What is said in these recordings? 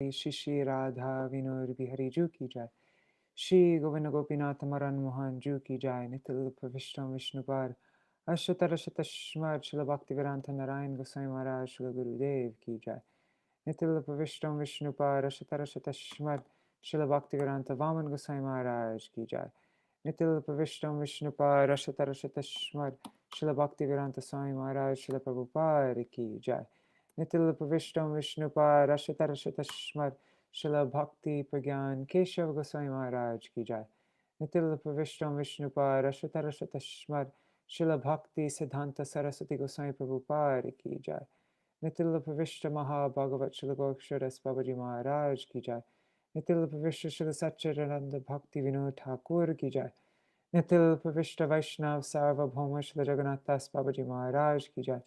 श्री श्री राधा विनोद बिहारी जू की जय। श्री गोविंद गोपीनाथ मरन मोहन जू की जय। नितिल विष्णु विष्णुपाद अष्टोत्तर शतश्मर श्रील भक्तिवेदांत नारायण गोसाई महाराज श्री गुरुदेव की जय। नितिल विष्णु विष्णुपाद अष्टोत्तर शतश्मर श्रील भक्तिवेदांत वामन गोसाई महाराज की जय। नितिल विष्णु विष्णुपाद अष्टोत्तर शतश्मर श्रील भक्तिवेदांत स्वामी महाराज श्रील प्रभुपाद की जय। नितिल विष्णु विष्णुपाद अष्टोत्तर शतश्मर श्रील भक्ति प्रज्ञान केशव गोस्वामी महाराज की जय। नितिल विष्णु विष्णुपाद अष्टोत्तर शतश्मर श्रील भक्ति सिद्धांत सरस्वती गोस्वामी प्रभुपाद की जय। नितिल विष्णु महाभागवत श्रील गोक्षरस बाबाजी महाराज की जय। नितिल विष्णु श्रील सच्चिदानंद भक्ति विनोद ठाकुर की जय। नितिल विष्णु वैष्णव सार्वभौम श्री जगन्नाथ दास बाबाजी महाराज की जय।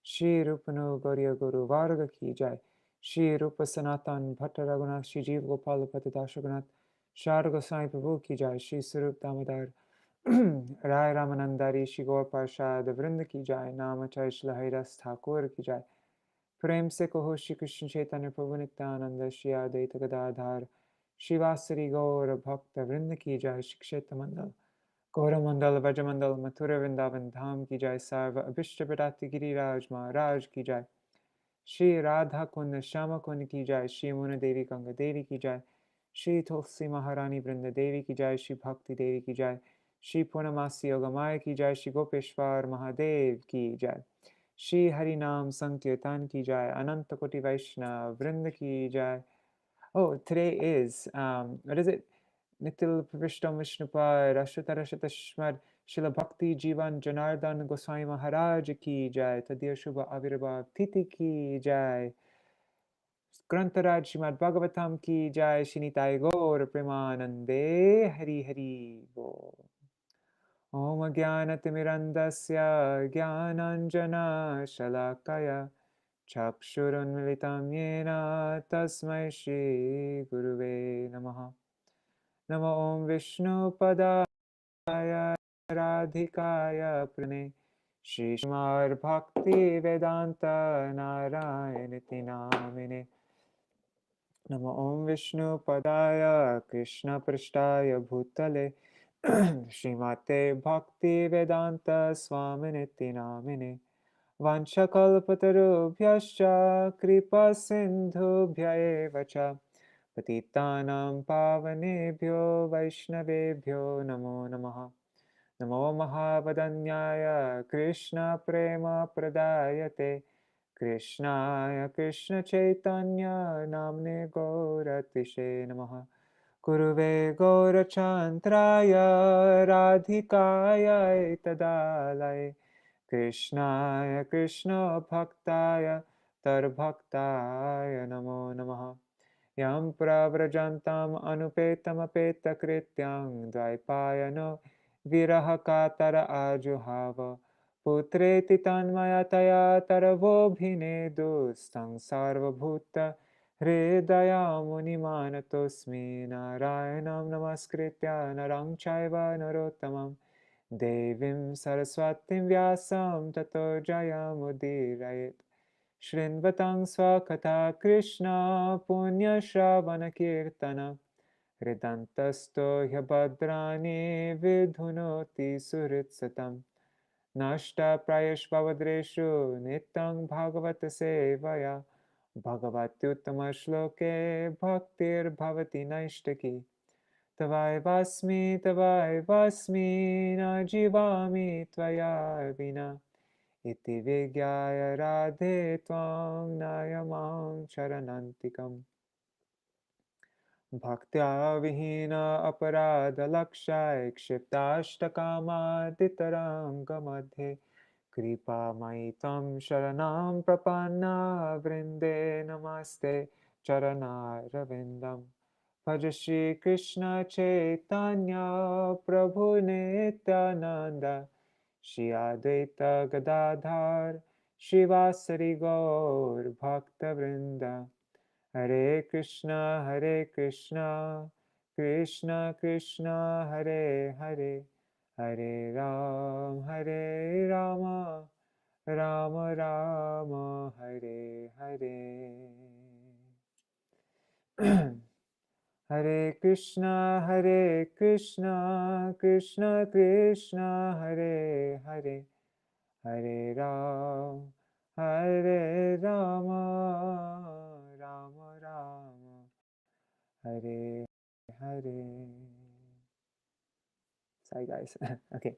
श्री रूपनु गौरिया गुरु वार्ग की जय। श्री रूप सनातन भट्ट रघुनाथ श्री जीव गोपाल भट्ट दास रघुनाथ शार गोसाई प्रभु की जय। श्री स्वरूप दामोदर राय रामानंदारी श्री गौर पार्षद वृंद की जय। नामचय श्री हरिदास ठाकुर की जय। प्रेम से कहो श्री कृष्ण चैतन्य प्रभु नित्यानंद श्री अद्वैत गदाधर श्रीवासरी गौर भक्त वृंद की जय। श्री क्षेत्र मंडल गौरमंडल व्रजमंडल मथुरा वृंदावन धाम की जय। सर्व अभिष्ट प्रदाति गिरिराज महाराज की जय। श्री राधा कुंद श्याम कुंद की जय। श्री मुन देवी गंगा देवी की जय। श्री तुलसी महारानी वृंद देवी की जय। श्री भक्ति देवी की जय। श्री पूर्णमासी योगमाया की जय। श्री गोपेश्वर महादेव की जय। श्री हरि नाम संकीर्तन की जय। अनंत कोटि वैष्णव वृंद की जय। Oh, today is, what is it? Nitil Vishtam Vishnupad Ashtottara Shatashmad Srila Bhakti Jivan Janardhan Goswami Maharaj ki jai. Tadiya Shubha Avirbhav Titi ki jai. Grantaraj Śrīmad-Bhāgavatam ki jai. Shinitai Gaur Premanande Hari Hari Bo. Om Jnanatimirandasya Jnananjana Shalakaya Chakshurunmilitam Yena Tasmai Shri Guruve Namaha. Namo Om Vishnu Padaya Radhikaya Prane Shri Shrimad Bhakti Vedanta Narayaniti Namine. Namo Om Vishnu Padaya Krishna Prishtaya Bhutale Shrimate Bhakti Vedanta Swaminiti Namine. Vanchakalpatarubhyascha kripa sindhubhya eva cha patitanam pavanebhyo vaishnavebhyo namo namaha. Namo mahavadanyaya Krishna prema pradayate Krishnaya Krishna chaitanya namne gauratishe namaha. Guruve gaurachantraya radhikaya tadalaya Krishnaya Krishna Bhaktaya Tarbhaktaya Namo Namaha. Yam Pravrajantam Anupetam Apeta Krityam Dvaipayano Viraha Katara Ajuhava Putreti Tanmayataya Taravo Bhinedu Stang Sarvabhuta Hridaya Munimanatosmi Narayanam Namaskritya Narang Chaiva Narottamam Devim Saraswatim Vyasam Tato Jayamudirayet Shrinvatang Swakatha Krishna Punya Shravana Kirtana Hridantasto Hyabadrani Vidhunoti Suritsatam Nashta Prayashvavadreshu Nitang Bhagavata Sevaya Bhagavati Uttama Shloke Bhaktir Bhavati Naishtaki Tavai vasmi na jivami tvaya vina iti vigyaya radhe tvam nayamam charanantikam bhaktya vihina aparadha lakshay kshiptastakama ditaranga madhe kripa maitam sharanam prapanna vrinde namaste charanaravindam. Bhaja Shri Krishna Chaitanya Prabhu Nityananda Shri Advaita Gadadhar Shivasari Gaur Bhakta Vrinda. Hare Krishna Krishna Krishna Hare Hare Hare Rama Rama Rama Hare Hare. Hare Krishna, Krishna Krishna, Hare Hare, Hare Ram, Hare Rama, Rama Rama, Hare Hare. Sorry guys. Okay,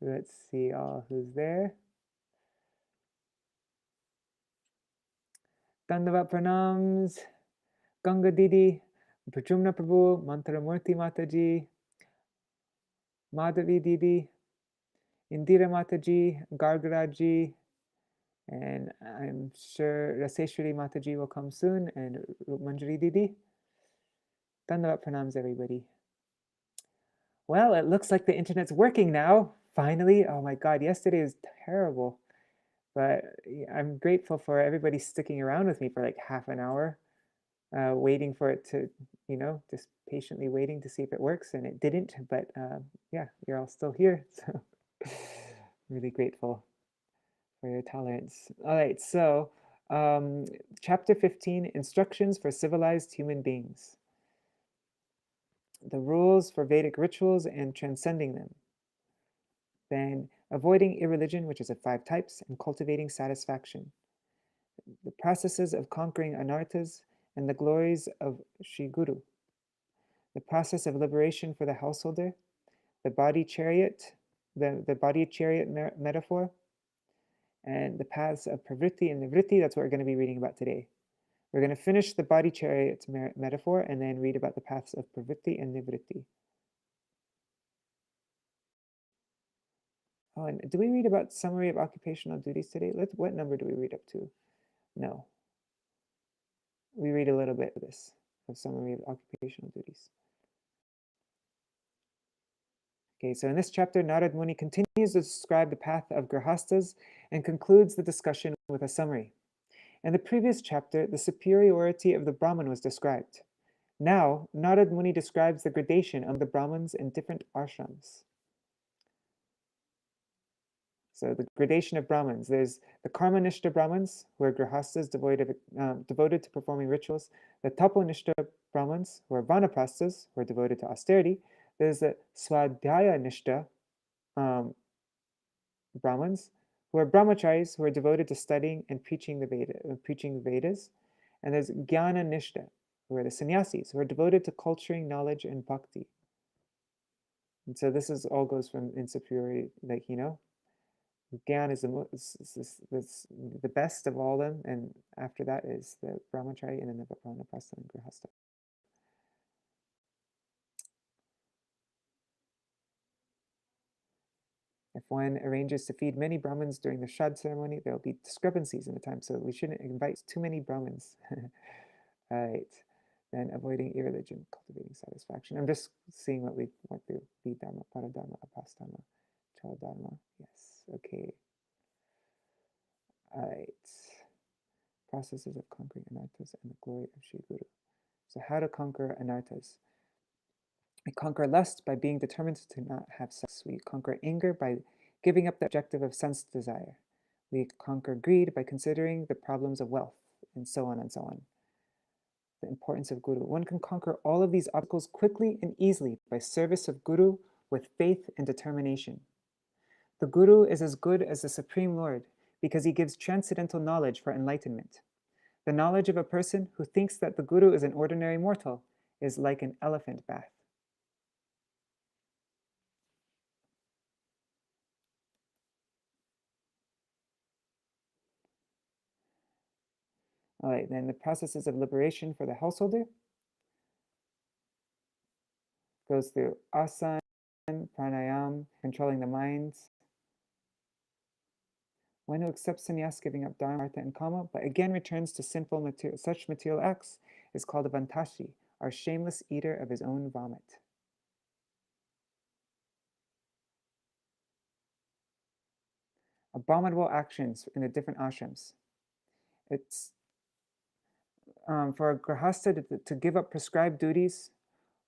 let's see who's there. Dandavat Pranams, Ganga Didi, Prajumna Prabhu, Mantramurti Mataji, Madhavi Didi, Indira Mataji, Gargaraji, and I'm sure Raseshwari Mataji will come soon, and Manjari Didi. Dandavat Pranams, everybody. Well, it looks like the internet's working now, finally. Oh my God, yesterday was terrible. But I'm grateful for everybody sticking around with me for like half an hour, waiting for it to, just patiently waiting to see if it works, and it didn't. But yeah, you're all still here, so really grateful for your tolerance. All right, so chapter 15, Instructions for Civilized Human Beings. The rules for Vedic rituals and transcending them. Then avoiding irreligion, which is of 5 types, and cultivating satisfaction. The processes of conquering anarthas and the glories of Sri Guru. The process of liberation for the householder, the body chariot, the body chariot metaphor, and the paths of pravṛtti and nivṛtti. That's what we're going to be reading about today. We're going to finish the body chariot metaphor and then read about the paths of pravṛtti and nivṛtti. Oh, and do we read about summary of occupational duties today? What number do we read up to? No. We read a little bit of this, of summary of occupational duties. Okay, so in this chapter, Narad Muni continues to describe the path of Grihastas and concludes the discussion with a summary. In the previous chapter, the superiority of the Brahman was described. Now, Narad Muni describes the gradation of the Brahmans in different ashrams. So the gradation of Brahmans, there's the Karmanishta Brahmans, who are Grihastas devoted to performing rituals. The Taponishta Brahmans, who are Vanaprasthas, who are devoted to austerity. There's the Swadhyaya Nishta Brahmins, who are brahmacharis, who are devoted to studying and preaching the Vedas. And there's Jnana Nishta, who are the sannyasis, who are devoted to culturing knowledge and bhakti. And so this all goes from in superiority, Gyan is the best of all of them, and after that is the brahmachari, and then the vanaprastha and grihastha. If one arranges to feed many Brahmins during the Shad ceremony, there will be discrepancies in the time, so we shouldn't invite too many Brahmins. All right. Then avoiding irreligion, cultivating satisfaction. I'm just seeing what the Vidharma, Paradharma, Apastama, Chaladharma. Yes, okay. All right. Processes of conquering anarthas and the glory of Sri Guru. So how to conquer anarthas? We conquer lust by being determined to not have sex. We conquer anger by giving up the objective of sense desire. We conquer greed by considering the problems of wealth, and so on and so on. The importance of Guru. One can conquer all of these obstacles quickly and easily by service of Guru with faith and determination. The Guru is as good as the Supreme Lord because he gives transcendental knowledge for enlightenment. The knowledge of a person who thinks that the Guru is an ordinary mortal is like an elephant bath. All right, then the processes of liberation for the householder goes through asana, pranayam, controlling the minds. One who accepts sannyas, giving up dharma, artha, and kama, but again returns to sinful such material acts, is called a vantashi, or shameless eater of his own vomit. Abominable actions in the different ashrams. It's for a grihastha to give up prescribed duties,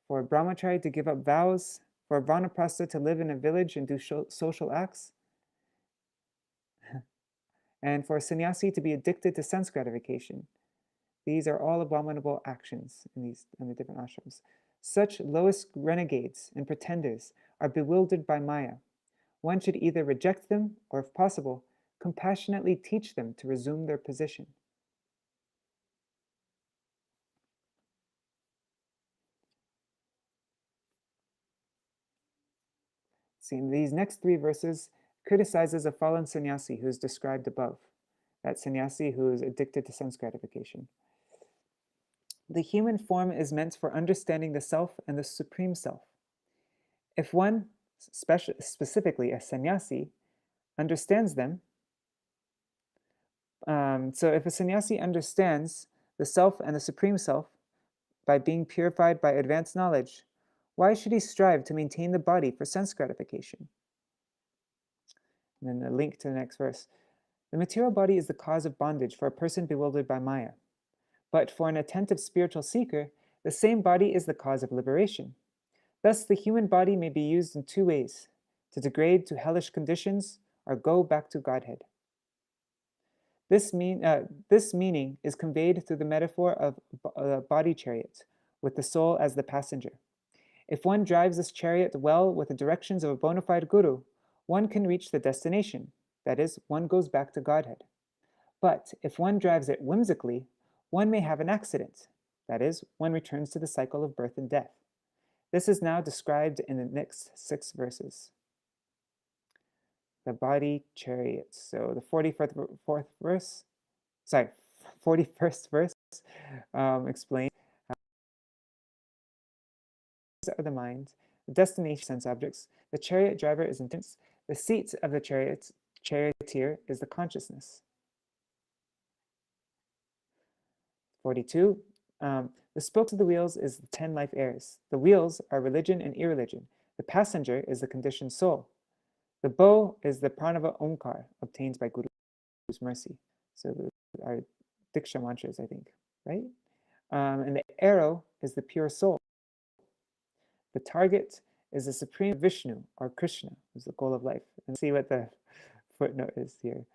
for a brahmachari to give up vows, for a vanaprastha to live in a village and do social acts, and for a sannyasi to be addicted to sense gratification. These are all abominable actions in the different ashrams. Such lowest renegades and pretenders are bewildered by Maya. One should either reject them or, if possible, compassionately teach them to resume their position. See, in these next 3 verses criticizes a fallen sannyasi who is described above, that sannyasi who is addicted to sense gratification. The human form is meant for understanding the self and the supreme self. If one, specifically a sannyasi, understands them, so if a sannyasi understands the self and the supreme self by being purified by advanced knowledge, why should he strive to maintain the body for sense gratification? And then a link to the next verse. The material body is the cause of bondage for a person bewildered by Maya. But for an attentive spiritual seeker, the same body is the cause of liberation. Thus, the human body may be used in 2 ways, to degrade to hellish conditions or go back to Godhead. This meaning is conveyed through the metaphor of a body chariot, with the soul as the passenger. If one drives this chariot well with the directions of a bona fide guru, one can reach the destination, that is, one goes back to Godhead. But if one drives it whimsically, one may have an accident, that is, one returns to the cycle of birth and death. This is now described in the next 6 verses. The body chariot. So the 41st verse explains of the mind, the destination sense objects, the chariot driver is intense, the seat of the charioteer is the consciousness. 42. The spokes of the wheels is the 10 life airs. The wheels are religion and irreligion. The passenger is the conditioned soul. The bow is the pranava omkar, obtained by Guru's mercy. So our Diksha mantras, I think, right? And the arrow is the pure soul. The target is the supreme Vishnu, or Krishna, is the goal of life. And see what the footnote is here.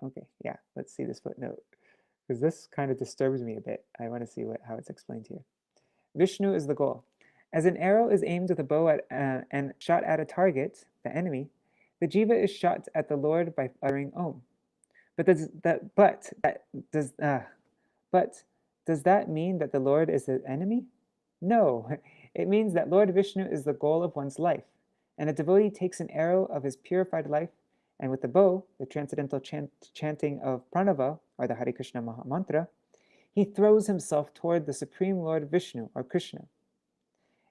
Okay, yeah, let's see this footnote, because this kind of disturbs me a bit. I want to see how it's explained here. Vishnu is the goal. As an arrow is aimed with a bow and shot at a target, the enemy, the jiva is shot at the Lord by uttering Om. But does that mean that the Lord is the enemy? No, it means that Lord Vishnu is the goal of one's life, and a devotee takes an arrow of his purified life, and with the bow, the transcendental chanting of pranava, or the Hare Krishna Maha Mantra, he throws himself toward the Supreme Lord Vishnu, or Krishna.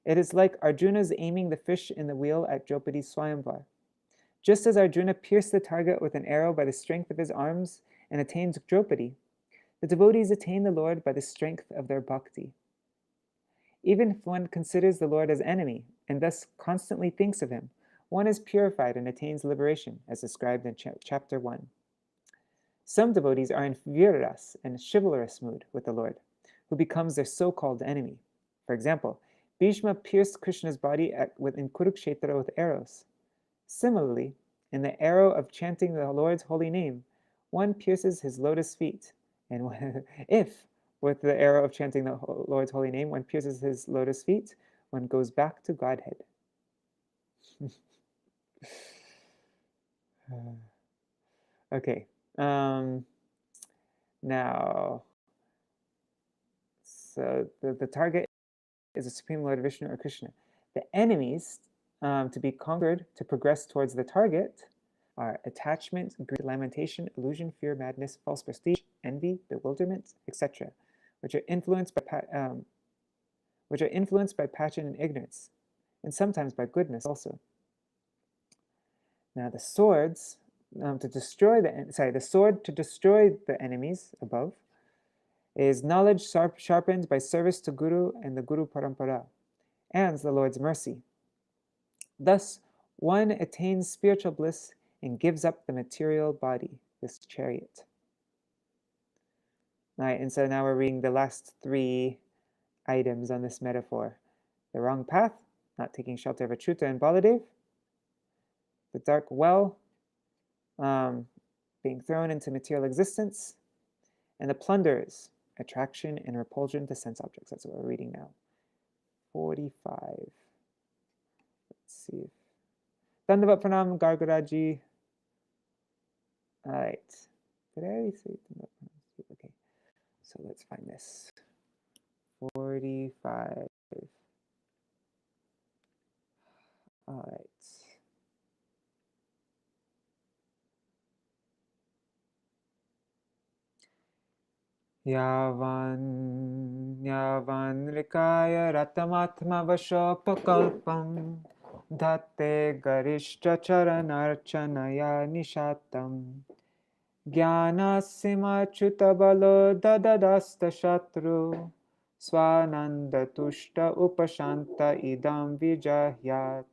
It is like Arjuna's aiming the fish in the wheel at Draupadi's Swayamvar. Just as Arjuna pierced the target with an arrow by the strength of his arms and attained Draupadi, the devotees attain the Lord by the strength of their bhakti. Even if one considers the Lord as enemy and thus constantly thinks of him, one is purified and attains liberation, as described in chapter 1. Some devotees are in virras and chivalrous mood with the Lord, who becomes their so-called enemy. For example, Bhishma pierced Krishna's body in Kurukshetra with arrows. Similarly, in the arrow of chanting the Lord's holy name, one pierces his lotus feet, and if, with the arrow of chanting the Lord's holy name, one pierces his lotus feet, one goes back to Godhead. Okay, now, so the target is the Supreme Lord Vishnu or Krishna. The enemies to be conquered to progress towards the target are attachment, greed, lamentation, illusion, fear, madness, false prestige, envy, bewilderment, etc., which are influenced by passion and ignorance, and sometimes by goodness also. Now the swords to destroy the sword to destroy the enemies above is knowledge sharpened by service to Guru and the Guru Parampara, and the Lord's mercy. Thus, one attains spiritual bliss and gives up the material body, this chariot. All right, and so now we're reading the last 3 items on this metaphor. The wrong path, not taking shelter of Achyuta and Baladev. The dark well, being thrown into material existence, and the plunderers, attraction and repulsion to sense objects. That's what we're reading now. 45. Let's see. Dandavat Pranam Gargaraji. All right. Did I already say Dandavat Pranam? Okay. So let's find this. 45. All right. Yavan Rikaya Ratamatma Vashopakalpam Dhatte Garishta Charanarchanaya Nishatam Jnanasima Chutabalo Dadadasta Shatru Swananda Tushta Upashanta Idam Vijahyat.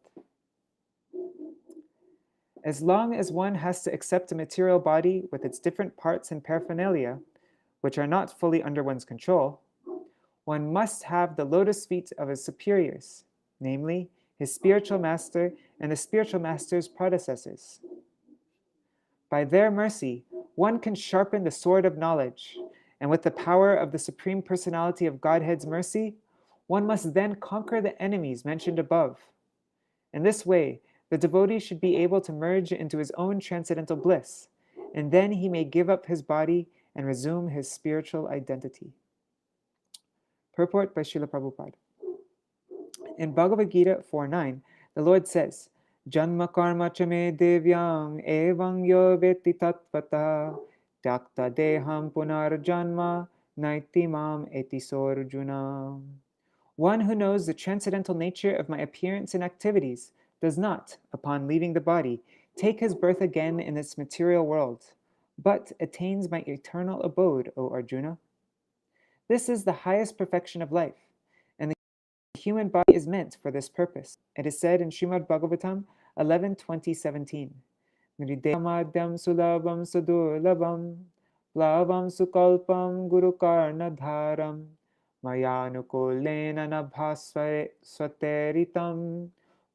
As long as one has to accept a material body with its different parts and paraphernalia, which are not fully under one's control, one must have the lotus feet of his superiors, namely his spiritual master and the spiritual master's predecessors. By their mercy, one can sharpen the sword of knowledge, and with the power of the Supreme Personality of Godhead's mercy, one must then conquer the enemies mentioned above. In this way, the devotee should be able to merge into his own transcendental bliss, and then he may give up his body and resume his spiritual identity. Purport by Srila Prabhupada. In Bhagavad Gita 4.9, the Lord says, Janma karma chame devyam evang yo veti tattvata tyakta deham punar janma naiti mam eti sorjuna. One who knows the transcendental nature of my appearance and activities does not, upon leaving the body, take his birth again in this material world, but attains my eternal abode, O Arjuna. This is the highest perfection of life, and the human body is meant for this purpose. It is said in Śrīmad-Bhāgavatam 11:20-17, Nridehamadhyam sulabham sudurlabham plavam sukalpam gurukarnadharam mayanukulena nabhasvateritam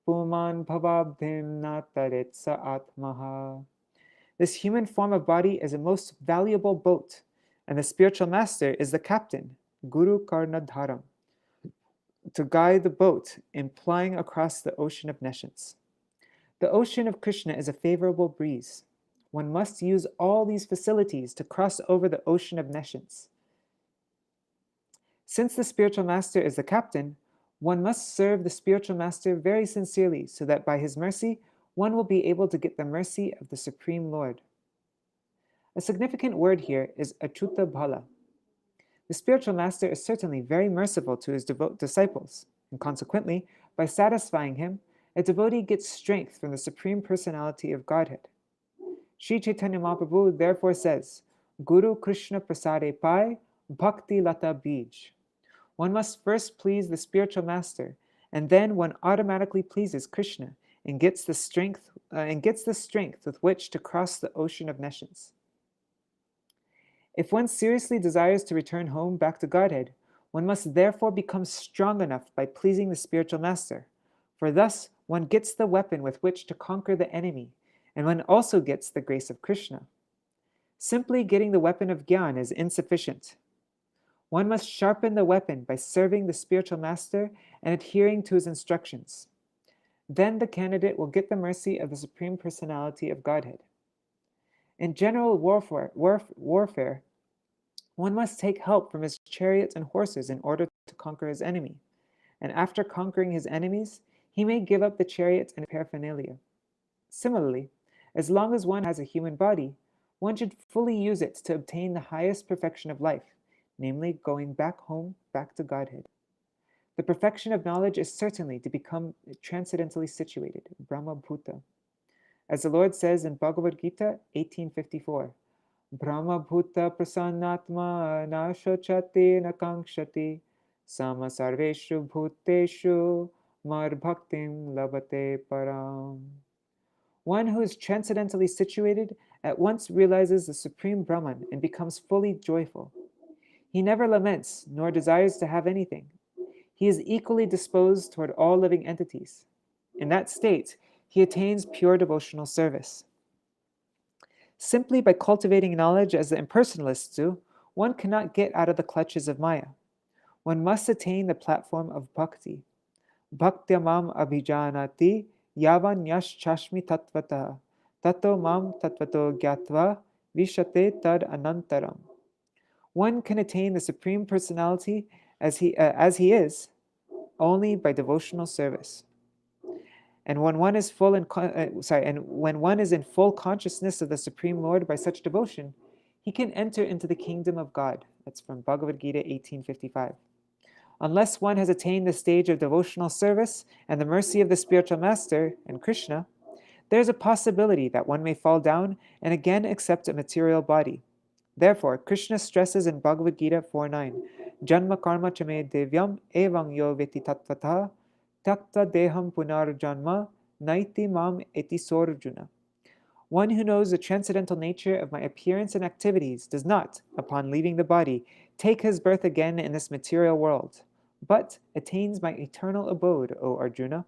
puman bhavabdhim nataretsa atmaha. This human form of body is a most valuable boat, and the spiritual master is the captain, Guru Karnadharam, to guide the boat in plying across the ocean of nescience. The ocean of Krishna is a favorable breeze. One must use all these facilities to cross over the ocean of nescience. Since the spiritual master is the captain, one must serve the spiritual master very sincerely so that by his mercy, one will be able to get the mercy of the Supreme Lord. A significant word here is achuta bhala. The spiritual master is certainly very merciful to his disciples, and consequently, by satisfying him, a devotee gets strength from the Supreme Personality of Godhead. Sri Chaitanya Mahaprabhu therefore says, Guru Krishna Prasade Pai Bhakti Lata Bij. One must first please the spiritual master, and then one automatically pleases Krishna and gets the strength with which to cross the ocean of nescience. If one seriously desires to return home back to Godhead, one must therefore become strong enough by pleasing the spiritual master, for thus one gets the weapon with which to conquer the enemy, and one also gets the grace of Krishna. Simply getting the weapon of Gyan is insufficient. One must sharpen the weapon by serving the spiritual master and adhering to his instructions. Then the candidate will get the mercy of the Supreme Personality of Godhead. In general warfare, one must take help from his chariots and horses in order to conquer his enemy. And after conquering his enemies, he may give up the chariots and paraphernalia. Similarly, as long as one has a human body, one should fully use it to obtain the highest perfection of life, namely going back home, back to Godhead. The perfection of knowledge is certainly to become transcendentally situated, Brahma Bhuta. As the Lord says in Bhagavad Gita 18:54, Brahma Bhuta Prasannatma na shochati na kankshati sama sarveshu bhuteshu mar bhaktim labate param. One who is transcendentally situated at once realizes the Supreme Brahman and becomes fully joyful. He never laments nor desires to have anything. He is equally disposed toward all living entities. In that state, he attains pure devotional service. Simply by cultivating knowledge as the impersonalists do, one cannot get out of the clutches of Maya. One must attain the platform of bhakti. Bhaktyamam abhijanati yavan yash chashmi tatvata tato mam tatvato gyatva vishate tad anantaram. One can attain the Supreme Personality as he is only by devotional service. And when one is when one is in full consciousness of the Supreme Lord by such devotion, he can enter into the kingdom of God. That's from Bhagavad Gita 18:55. Unless one has attained the stage of devotional service and the mercy of the spiritual master and Krishna, there is a possibility that one may fall down and again accept a material body. Therefore, Krishna stresses in Bhagavad Gita 4:9, Janma karma chame devyam evang yo veti tattvata takta deham punar janma naiti mam eti sorjuna. One who knows the transcendental nature of my appearance and activities does not, upon leaving the body, take his birth again in this material world, but attains my eternal abode, O Arjuna.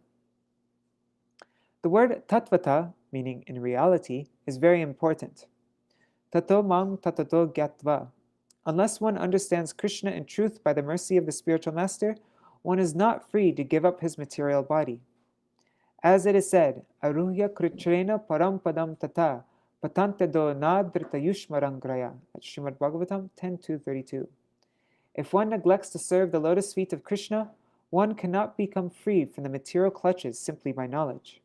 The word tattvata, meaning in reality, is very important. Tato mam tatato gyatva. Unless one understands Krishna in truth by the mercy of the spiritual master, one is not free to give up his material body. As it is said, Aruhya kritrena parampadam tata patante do nadrita yushmarangraya at Śrīmad-Bhāgavatam 10.2.32. If one neglects to serve the lotus feet of Krishna, one cannot become freed from the material clutches simply by knowledge.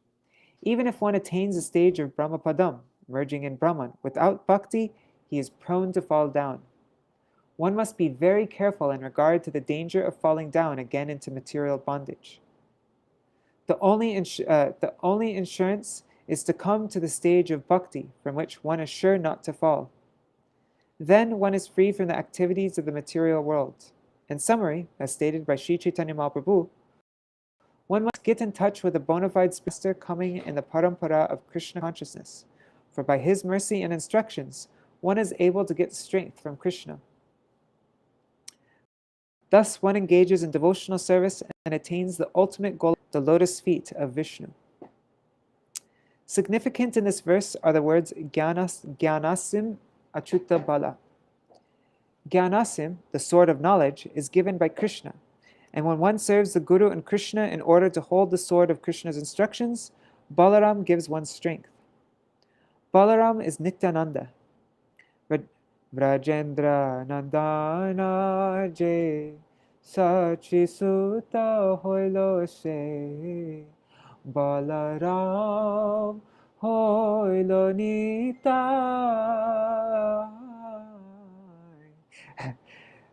Even if one attains the stage of Brahmapadam, merging in Brahman, without bhakti, he is prone to fall down. One must be very careful in regard to the danger of falling down again into material bondage. The only insurance is to come to the stage of bhakti, from which one is sure not to fall. Then one is free from the activities of the material world. In summary, as stated by Sri Chaitanya Mahaprabhu, one must get in touch with the bona fide master coming in the parampara of Krishna consciousness, for by his mercy and instructions, one is able to get strength from Krishna. Thus, one engages in devotional service and attains the ultimate goal, the lotus feet of Vishnu. Significant in this verse are the words Gyanasim Achyuta Bala. Gyanasim, the sword of knowledge, is given by Krishna, and when one serves the Guru and Krishna in order to hold the sword of Krishna's instructions, Balaram gives one strength. Balaram is Nityananda. Vrajendra Nandana Je Sachi Sutta Hoilo Se Balaram Hoilo Nitai.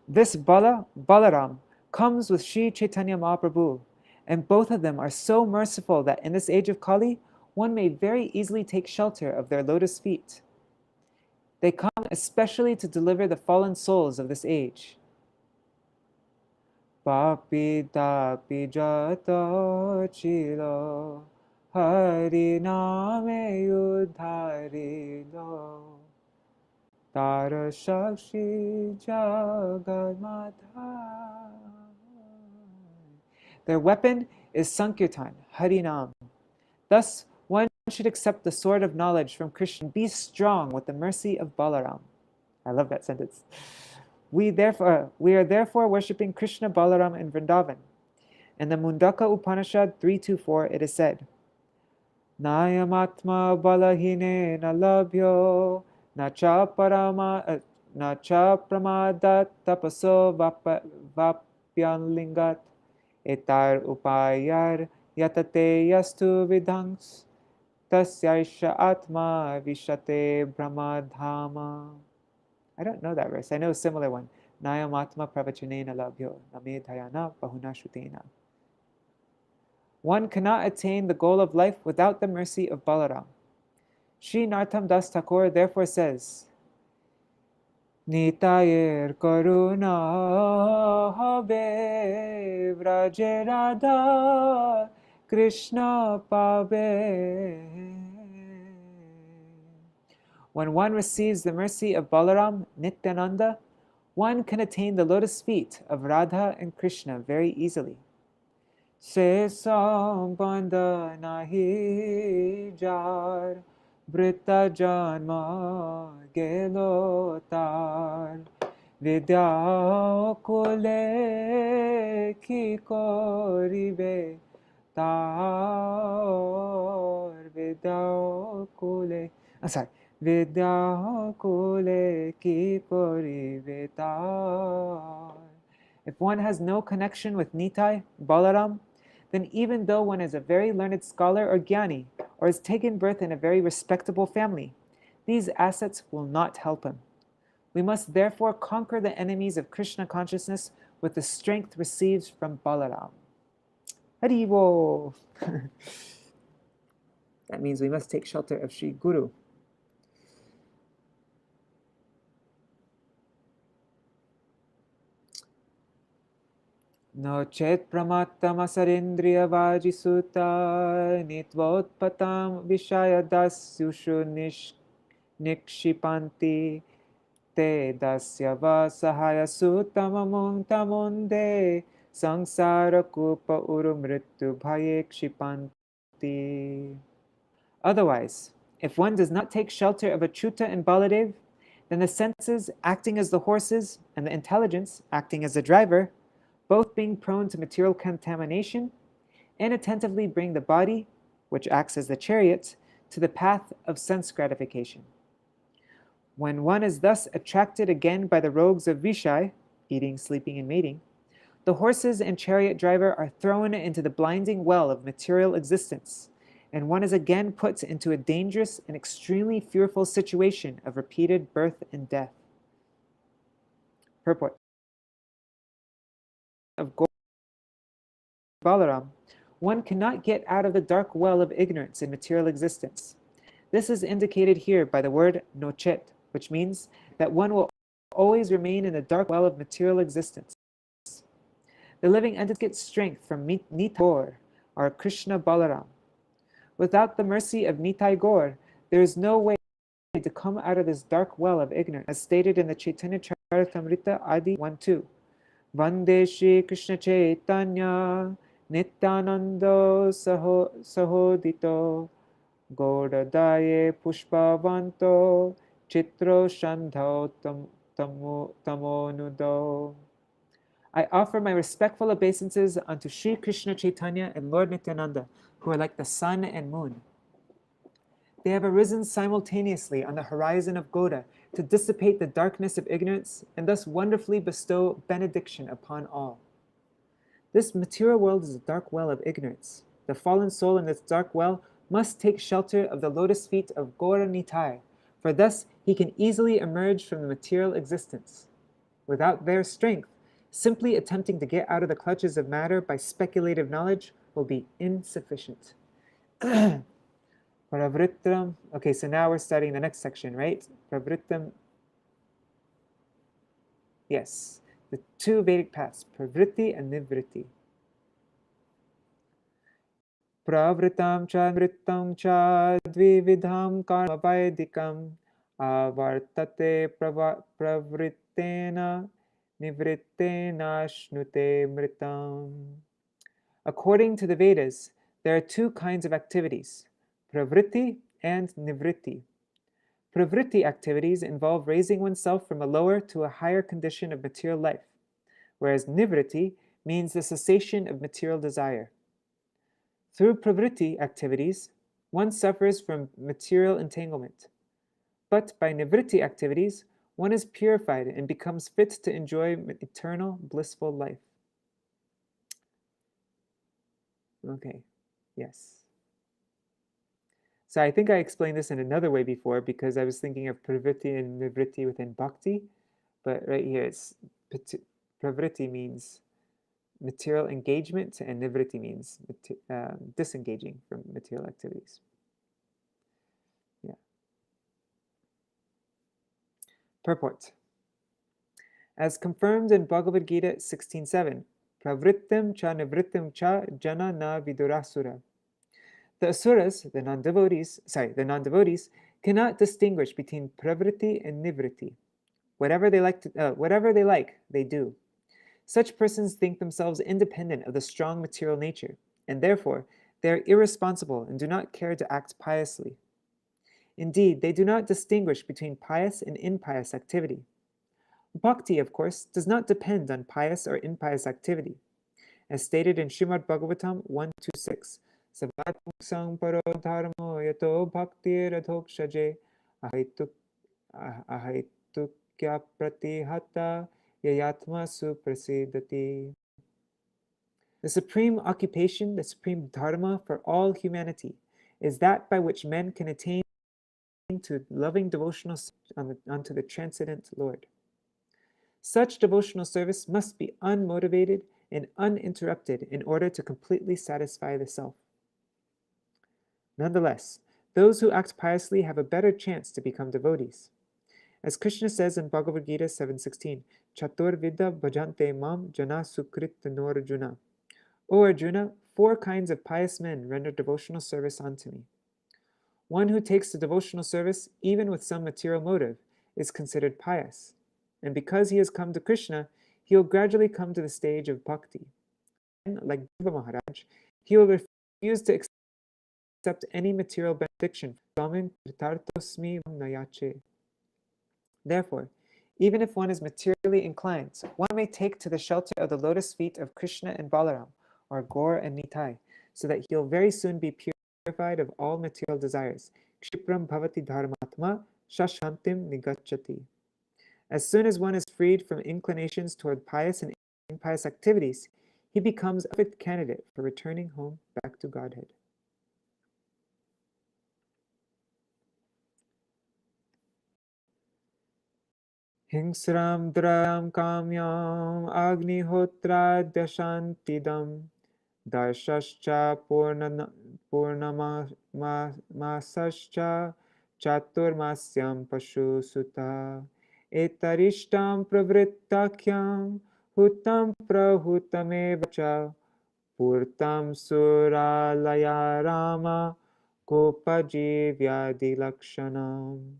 This Balaram, comes with Sri Chaitanya Mahaprabhu, and both of them are so merciful that in this age of Kali, one may very easily take shelter of their lotus feet. They come especially to deliver the fallen souls of this age. Papi tapi jato chilo hari name yudharilo tara shakshi jagadmata. Their weapon is Sankirtan, Harinam. Thus, one should accept the sword of knowledge from Krishna and be strong with the mercy of Balaram. I love that sentence. We are therefore worshipping Krishna, Balaram, and Vrindavan. In the Mundaka Upanishad 3.2.4, it is said, Nayamatma balahine na labhyo na cha pramadat tapaso vapyan etar upayar yatate yastu vidhangs tasyaisha atma vishate brahmadhama. I don't know that verse. I know a similar one. Nayamatma pravachanena labhyo namedhayana bahuna shutena. One cannot attain the goal of life without the mercy of Balaram. Sri Narottam Das Thakur therefore says, Nitayir karuna habe vraje radha Krishna pabe. When one receives the mercy of Balaram, Nityananda, one can attain the lotus feet of Radha and Krishna very easily. Se sambandha nahi jar Vritta janma gelo tar, vidya kule ki koribe tar, vidya kule. I'm sorry. Vidya kule ki koribe tar. If one has no connection with Nitai, Balaram, then even though one is a very learned scholar or jnani, or has taken birth in a very respectable family, these assets will not help him. We must therefore conquer the enemies of Krishna consciousness with the strength received from Balaram. Haribo! That means we must take shelter of Sri Guru. No chet pramattamasarendraya vajisuta nitvotpatam vishayadasyushu nikshipanti te dasya vasahaya sutamamung tamunde sangsara kupa urumrittu bhaye kshipanti. Otherwise, if one does not take shelter of Achyuta and Baladev, then the senses acting as the horses and the intelligence acting as the driver, both being prone to material contamination, inattentively bring the body, which acts as the chariot, to the path of sense gratification. When one is thus attracted again by the rogues of Vishai, eating, sleeping, and mating, the horses and chariot driver are thrown into the blinding well of material existence, and one is again put into a dangerous and extremely fearful situation of repeated birth and death. Purport of Balaram, one cannot get out of the dark well of ignorance in material existence. This is indicated here by the word nochet, which means that one will always remain in the dark well of material existence. The living entities get strength from Nitai Gaur, or Krishna Balaram. Without the mercy of Nitai Gaur, there is no way to come out of this dark well of ignorance, as stated in the Chaitanya Charitamrita Adi 1-2. Vande Shri Krishna Chaitanya Nityanando Sahodito Gaudadaye Pushpavanto Chitro Shandhau Tamonudo. I offer my respectful obeisances unto Sri Krishna Chaitanya and Lord Nityananda, who are like the sun and moon. They have arisen simultaneously on the horizon of Gauda to dissipate the darkness of ignorance and thus wonderfully bestow benediction upon all. This material world is a dark well of ignorance. The fallen soul in this dark well must take shelter of the lotus feet of Gaura Nitai, for thus he can easily emerge from the material existence. Without their strength, simply attempting to get out of the clutches of matter by speculative knowledge will be insufficient. Pravṛttam. Okay, so now we're studying the next section, right? Pravṛttam. Yes, the two Vedic paths, pravṛtti and nivṛtti. Pravṛttam cha nivṛttam cha dvividham karma vaidikam avartate pravrittena nivrittena shnute mritam. According to the Vedas, there are two kinds of activities, pravṛtti and nivṛtti. Pravriti activities involve raising oneself from a lower to a higher condition of material life, whereas nivṛtti means the cessation of material desire. Through pravriti activities, one suffers from material entanglement, but by nivṛtti activities, one is purified and becomes fit to enjoy eternal blissful life. Okay, yes. So I think I explained this in another way before because I was thinking of pravriti and nivṛtti within bhakti, but right here it's pravriti means material engagement and nivṛtti means disengaging from material activities. Yeah. Purport. As confirmed in Bhagavad Gita 16.7, pravrittim cha nivrittim cha jana na vidurasura. The asuras, the non-devotees, cannot distinguish between pravriti and nivṛtti. Whatever they like, they do. Such persons think themselves independent of the strong material nature, and therefore they are irresponsible and do not care to act piously. Indeed, they do not distinguish between pious and impious activity. Bhakti, of course, does not depend on pious or impious activity. As stated in Śrīmad-Bhāgavatam 126, Savatmuksang paro dharmo yato bhaktir adhokshaje ahaitukya pratihata yayatma suprasidati. The supreme occupation, the supreme dharma for all humanity is that by which men can attain to loving devotional service unto the transcendent Lord. Such devotional service must be unmotivated and uninterrupted in order to completely satisfy the self. Nonetheless, those who act piously have a better chance to become devotees. As Krishna says in Bhagavad Gita 7.16, Chatur vidya bhajante mam jana sukrit Arjuna. O Arjuna, 4 kinds of pious men render devotional service unto me. One who takes to devotional service, even with some material motive, is considered pious. And because he has come to Krishna, he will gradually come to the stage of bhakti. And, like Dhruva Maharaj, he will refuse to accept any material benediction. Therefore, even if one is materially inclined, one may take to the shelter of the lotus feet of Krishna and Balaram, or Gaur and Nitai, so that he will very soon be purified of all material desires. Kshipram bhavati dharmatma shashantim nigacchati. As soon as one is freed from inclinations toward pious and impious activities, he becomes a perfect candidate for returning home back to Godhead. Hingsram dram kamyam agnihotra dashantidam darshascha purnamasascha chaturmasyam pashu sutta etarishtam pravṛttakyam hutam prahutameva purtam suralaya rama kopajivyadi lakshanam.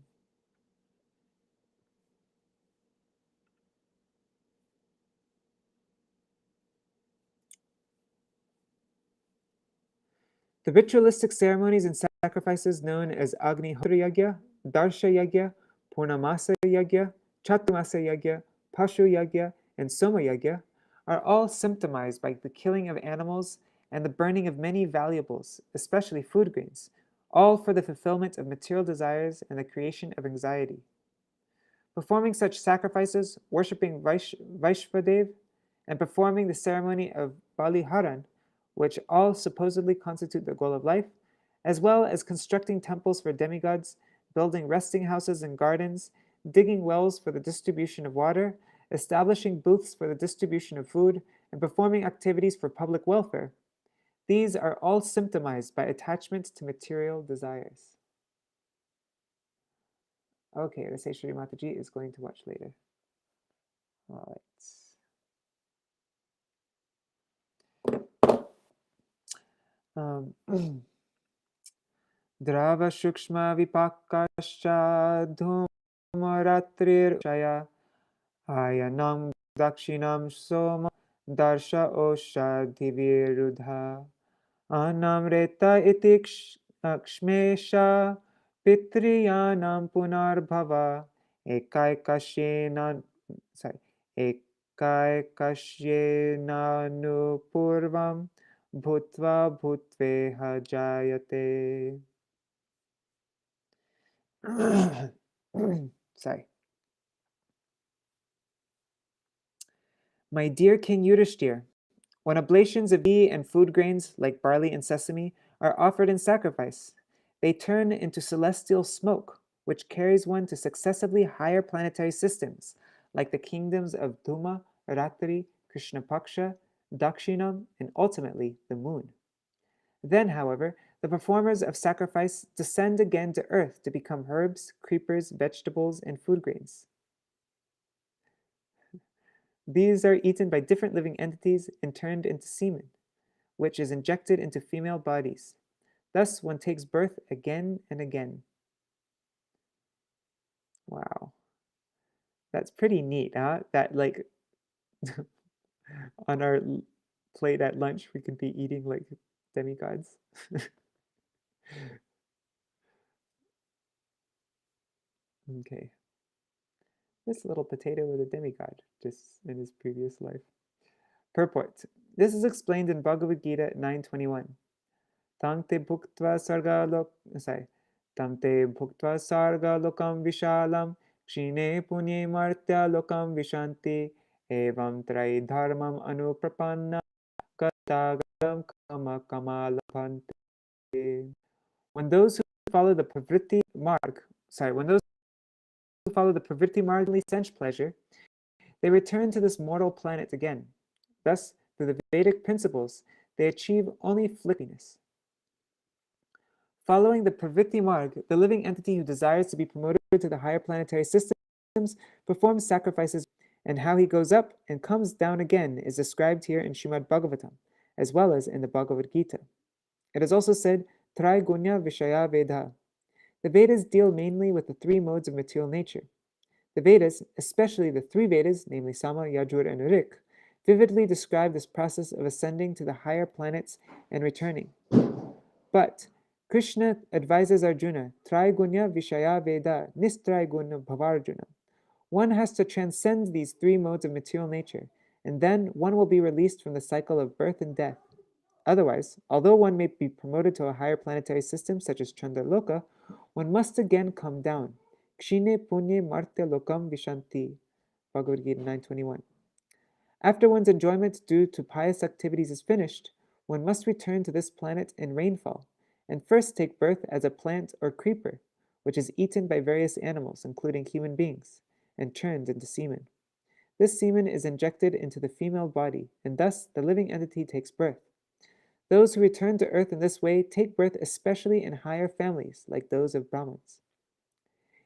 The ritualistic ceremonies and sacrifices known as Agnihotra Yagya, Darsha Yagya, Purnamasa Yagya, Chaturmasa Yagya, Pashu Yagya, and Soma Yagya are all symptomized by the killing of animals and the burning of many valuables, especially food grains, all for the fulfillment of material desires and the creation of anxiety. Performing such sacrifices, worshipping Vaishvadev, and performing the ceremony of Baliharan, which all supposedly constitute the goal of life, as well as constructing temples for demigods, building resting houses and gardens, digging wells for the distribution of water, establishing booths for the distribution of food, and performing activities for public welfare. These are all symptomized by attachment to material desires. Okay, let's say Shri Mataji is going to watch later. All right. Drava shukshma vipakascha dhumaratrir shaya ayanam dakshinam soma darsha osha divirudha anamreta iti kshmesha pitriyanam punarbhava ekaikashyena nupurvam bhutva bhutveha jayate. Sorry. My dear King Yudhishthir, when oblations of ghee and food grains like barley and sesame are offered in sacrifice, they turn into celestial smoke, which carries one to successively higher planetary systems, like the kingdoms of Dhuma, Ratri, Krishnapaksha, Dakshinam, and ultimately the moon. Then, however, the performers of sacrifice descend again to earth to become herbs, creepers, vegetables, and food grains. These are eaten by different living entities and turned into semen, which is injected into female bodies. Thus, one takes birth again and again. Wow. That's pretty neat, huh? That, like, on our plate at lunch, we could be eating, like, demigods. Okay. This little potato was a demigod, just in his previous life. Purport. This is explained in Bhagavad Gita 9:21. Tamte bhuktva sarga lokam vishalam kshine punye martya lokam vishanti evam trai dharmam anuprapanna katagam kama kamalabhante. When those who follow the pravṛtti marg, sense pleasure, they return to this mortal planet again. Thus, through the Vedic principles, they achieve only flippiness. Following the pravṛtti marg, the living entity who desires to be promoted to the higher planetary systems performs sacrifices, and how he goes up and comes down again is described here in Śrīmad-Bhāgavatam, as well as in the Bhagavad Gita. It is also said, Trai gunya vishaya veda. The Vedas deal mainly with the three modes of material nature. The Vedas, especially the three Vedas, namely Sama, Yajur, and Rik, vividly describe this process of ascending to the higher planets and returning. But Krishna advises Arjuna, Traigunya Vishaya Veda Nistraigunya Bhavarjuna. One has to transcend these three modes of material nature, and then one will be released from the cycle of birth and death. Otherwise, although one may be promoted to a higher planetary system such as Chandraloka, one must again come down. Kshine punye martya lokam vishanti. Bhagavad Gita 9:21. After one's enjoyment due to pious activities is finished, one must return to this planet in rainfall, and first take birth as a plant or creeper, which is eaten by various animals, including human beings, and turned into semen. This semen is injected into the female body, and thus the living entity takes birth. Those who return to earth in this way take birth especially in higher families, like those of Brahmins.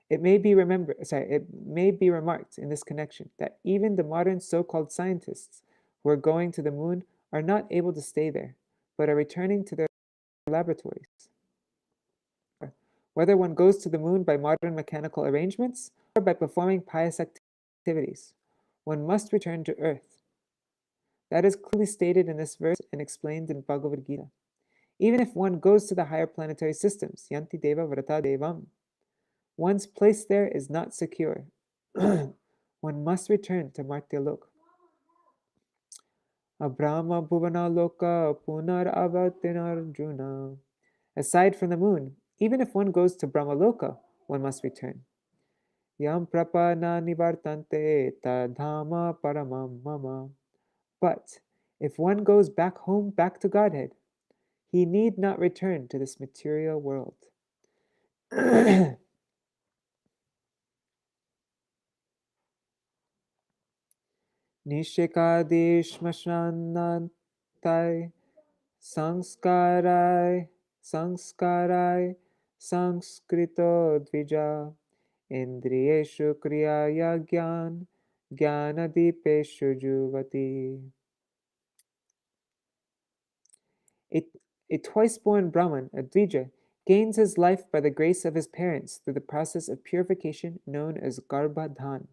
It may be remarked in this connection that even the modern so-called scientists who are going to the moon are not able to stay there, but are returning to their laboratories. Whether one goes to the moon by modern mechanical arrangements or by performing pious activities, one must return to earth. That is clearly stated in this verse and explained in Bhagavad Gita. Even if one goes to the higher planetary systems, yanti deva vrata devam, one's place there is not secure. One must return to Martyalok. Abrahma bhuvana loka punar avatinarjuna. Aside from the moon, even if one goes to Brahmaloka, one must return. Yam prapana nivartante tadhama paramam mama. But if one goes back home, back to Godhead, he need not return to this material world. Nishekadishmashanantai sanskarai sanskrito dvija indriyeshu kriyaya jnanadipeshu juvati. A twice-born Brahman, a Dvija, gains his life by the grace of his parents through the process of purification known as Garbhadhan.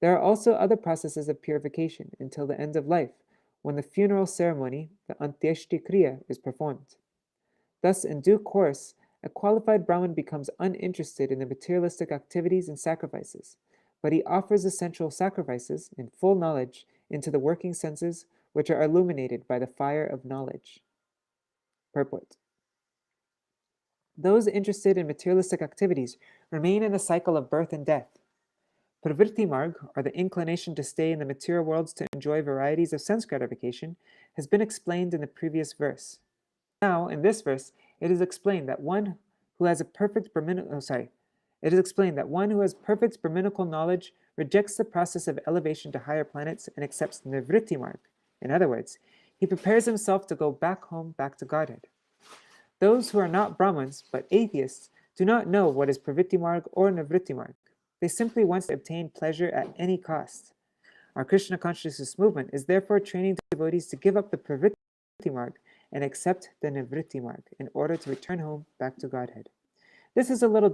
There are also other processes of purification until the end of life, when the funeral ceremony, the Antyeshti Kriya, is performed. Thus, in due course, a qualified Brahman becomes uninterested in the materialistic activities and sacrifices, but he offers essential sacrifices in full knowledge into the working senses, which are illuminated by the fire of knowledge. Purport. Those interested in materialistic activities remain in the cycle of birth and death. Pravrtti marg, or the inclination to stay in the material worlds to enjoy varieties of sense gratification, has been explained in the previous verse. Now, in this verse, it is explained that one who has perfect Brahminical knowledge rejects the process of elevation to higher planets and accepts nivṛtti marg. In other words, he prepares himself to go back home, back to Godhead. Those who are not Brahmins, but atheists, do not know what is pravrtti marg or nivṛtti marg. They simply want to obtain pleasure at any cost. Our Krishna consciousness movement is therefore training devotees to give up the pravrtti marg and accept the nivṛtti marg in order to return home back to Godhead. This is a little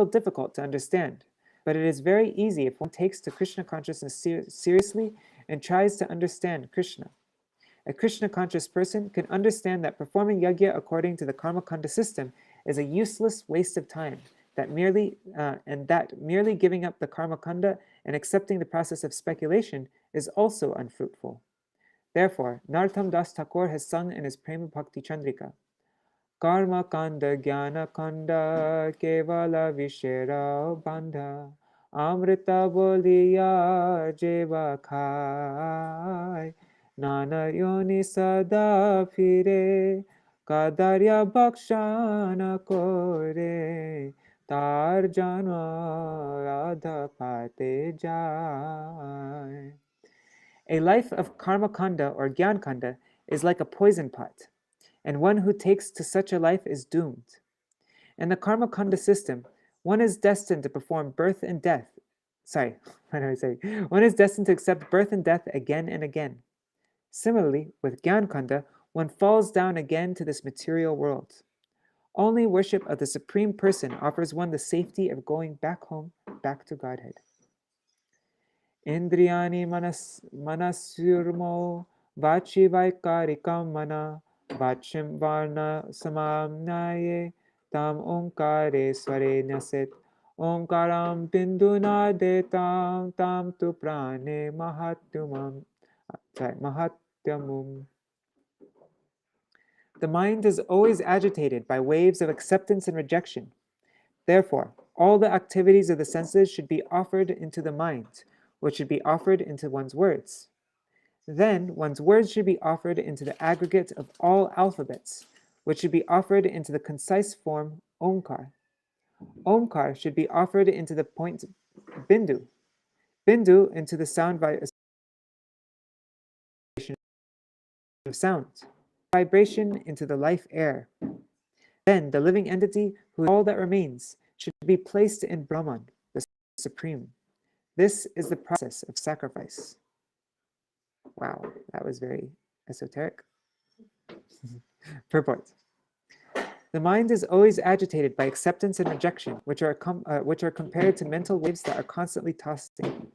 difficult to understand, but it is very easy if one takes the Krishna consciousness seriously and tries to understand Krishna. A Krishna conscious person can understand that performing yajna according to the karmakanda system is a useless waste of time that merely giving up the karma kanda and accepting the process of speculation is also unfruitful. Therefore, Narottam Das Thakur has sung in his Prema Bhakti Chandrika, Karma kanda jnana kanda kevala vishera bandha amrita boliya jeva khai nana yoni sada phire kadarya bhakshana kore tar jana radha pate jai. A life of karma kanda or gyan kanda is like a poison pot, and one who takes to such a life is doomed. In the karma kanda system, one is destined to perform birth and death. Sorry, what did I say? One is destined to accept birth and death again and again. Similarly, with gyan kanda, one falls down again to this material world. Only worship of the Supreme Person offers one the safety of going back home, back to Godhead. Indriyani manasurmo vachi vaikarikam mana vachim varna samamnaye tam omkare sware naset omkaram binduna detam tam tu prane mahatyamum. The mind is always agitated by waves of acceptance and rejection. Therefore, all the activities of the senses should be offered into the mind, which should be offered into one's words. Then one's words should be offered into the aggregate of all alphabets, which should be offered into the concise form Omkar. Omkar should be offered into the point Bindu. Bindu into the sound vibration of sound. Vibration into the life air. Then the living entity, who is all that remains, should be placed in Brahman, the Supreme. This is the process of sacrifice. Wow, that was very esoteric. Purport. The mind is always agitated by acceptance and rejection, which are compared to mental waves that are constantly tossing.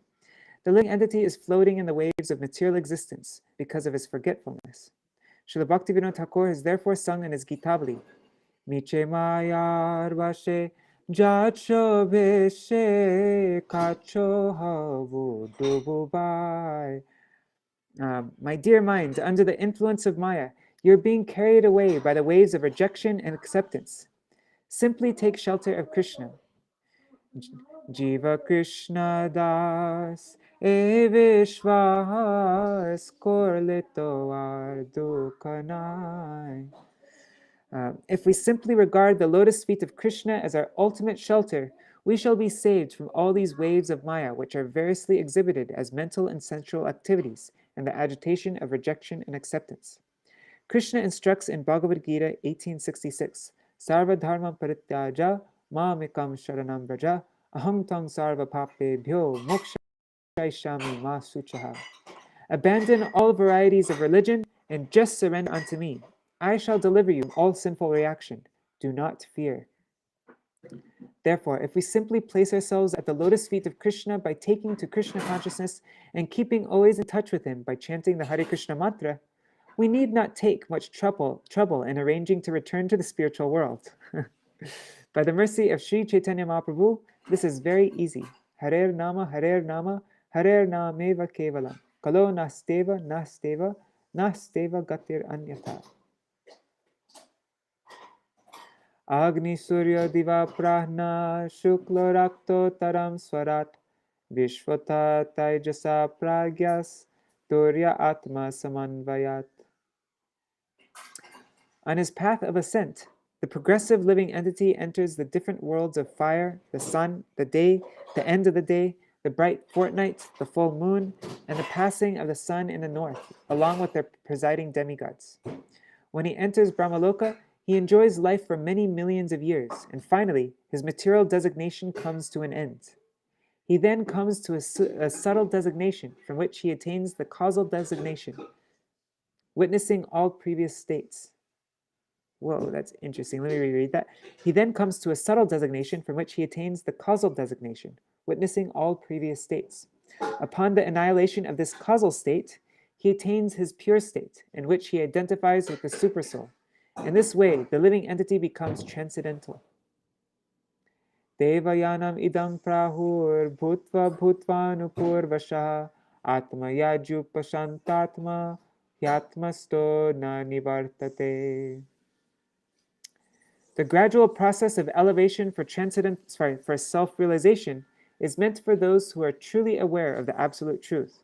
The living entity is floating in the waves of material existence because of his forgetfulness. Srila Bhaktivinoda Thakur has therefore sung in his Gitabali, Miche mayar vashe jacho beshe kacho havu dububai. My dear mind, under the influence of Maya, you're being carried away by the waves of rejection and acceptance. Simply take shelter of Krishna. Jiva Krishna das e vishwas korlito ardukanai. If we simply regard the lotus feet of Krishna as our ultimate shelter, we shall be saved from all these waves of Maya, which are variously exhibited as mental and sensual activities and the agitation of rejection and acceptance. Krishna instructs in Bhagavad Gita 1866, Sarva dharma parityaja mamekam sharanam braja aham tang sarva papebhyo mokshaishami ma suchaha. Abandon all varieties of religion and just surrender unto me. I shall deliver you all sinful reaction. Do not fear. Therefore, if we simply place ourselves at the lotus feet of Krishna by taking to Krishna consciousness and keeping always in touch with him by chanting the Hare Krishna mantra, we need not take much trouble in arranging to return to the spiritual world. By the mercy of Sri Chaitanya Mahaprabhu, this is very easy. Harer Nama, Harer Nama, Harer Nameva Kevalam. Kalo Nasteva, Nasteva, Nasteva Gatir Anyata. Agni Surya Diva Prahna Shukla Rakto Taram Swarat Vishvata Taijasa Pragyas Turya Atma Samanvayat. On his path of ascent, the progressive living entity enters the different worlds of fire, the sun, the day, the end of the day, the bright fortnight, the full moon, and the passing of the sun in the north, along with their presiding demigods. When he enters Brahmaloka, he enjoys life for many millions of years, and finally, his material designation comes to an end. He then comes to a subtle designation from which he attains the causal designation, witnessing all previous states. Whoa, that's interesting. Let me reread that. He then comes to a subtle designation from which he attains the causal designation, witnessing all previous states. Upon the annihilation of this causal state, he attains his pure state, in which he identifies with the supersoul. In this way, the living entity becomes transcendental. Devayanam idam prahur bhutva bhutvanupurvashah atma yajupashantatma yatmasto na nivṛttate. The gradual process of elevation for for self-realization is meant for those who are truly aware of the absolute truth.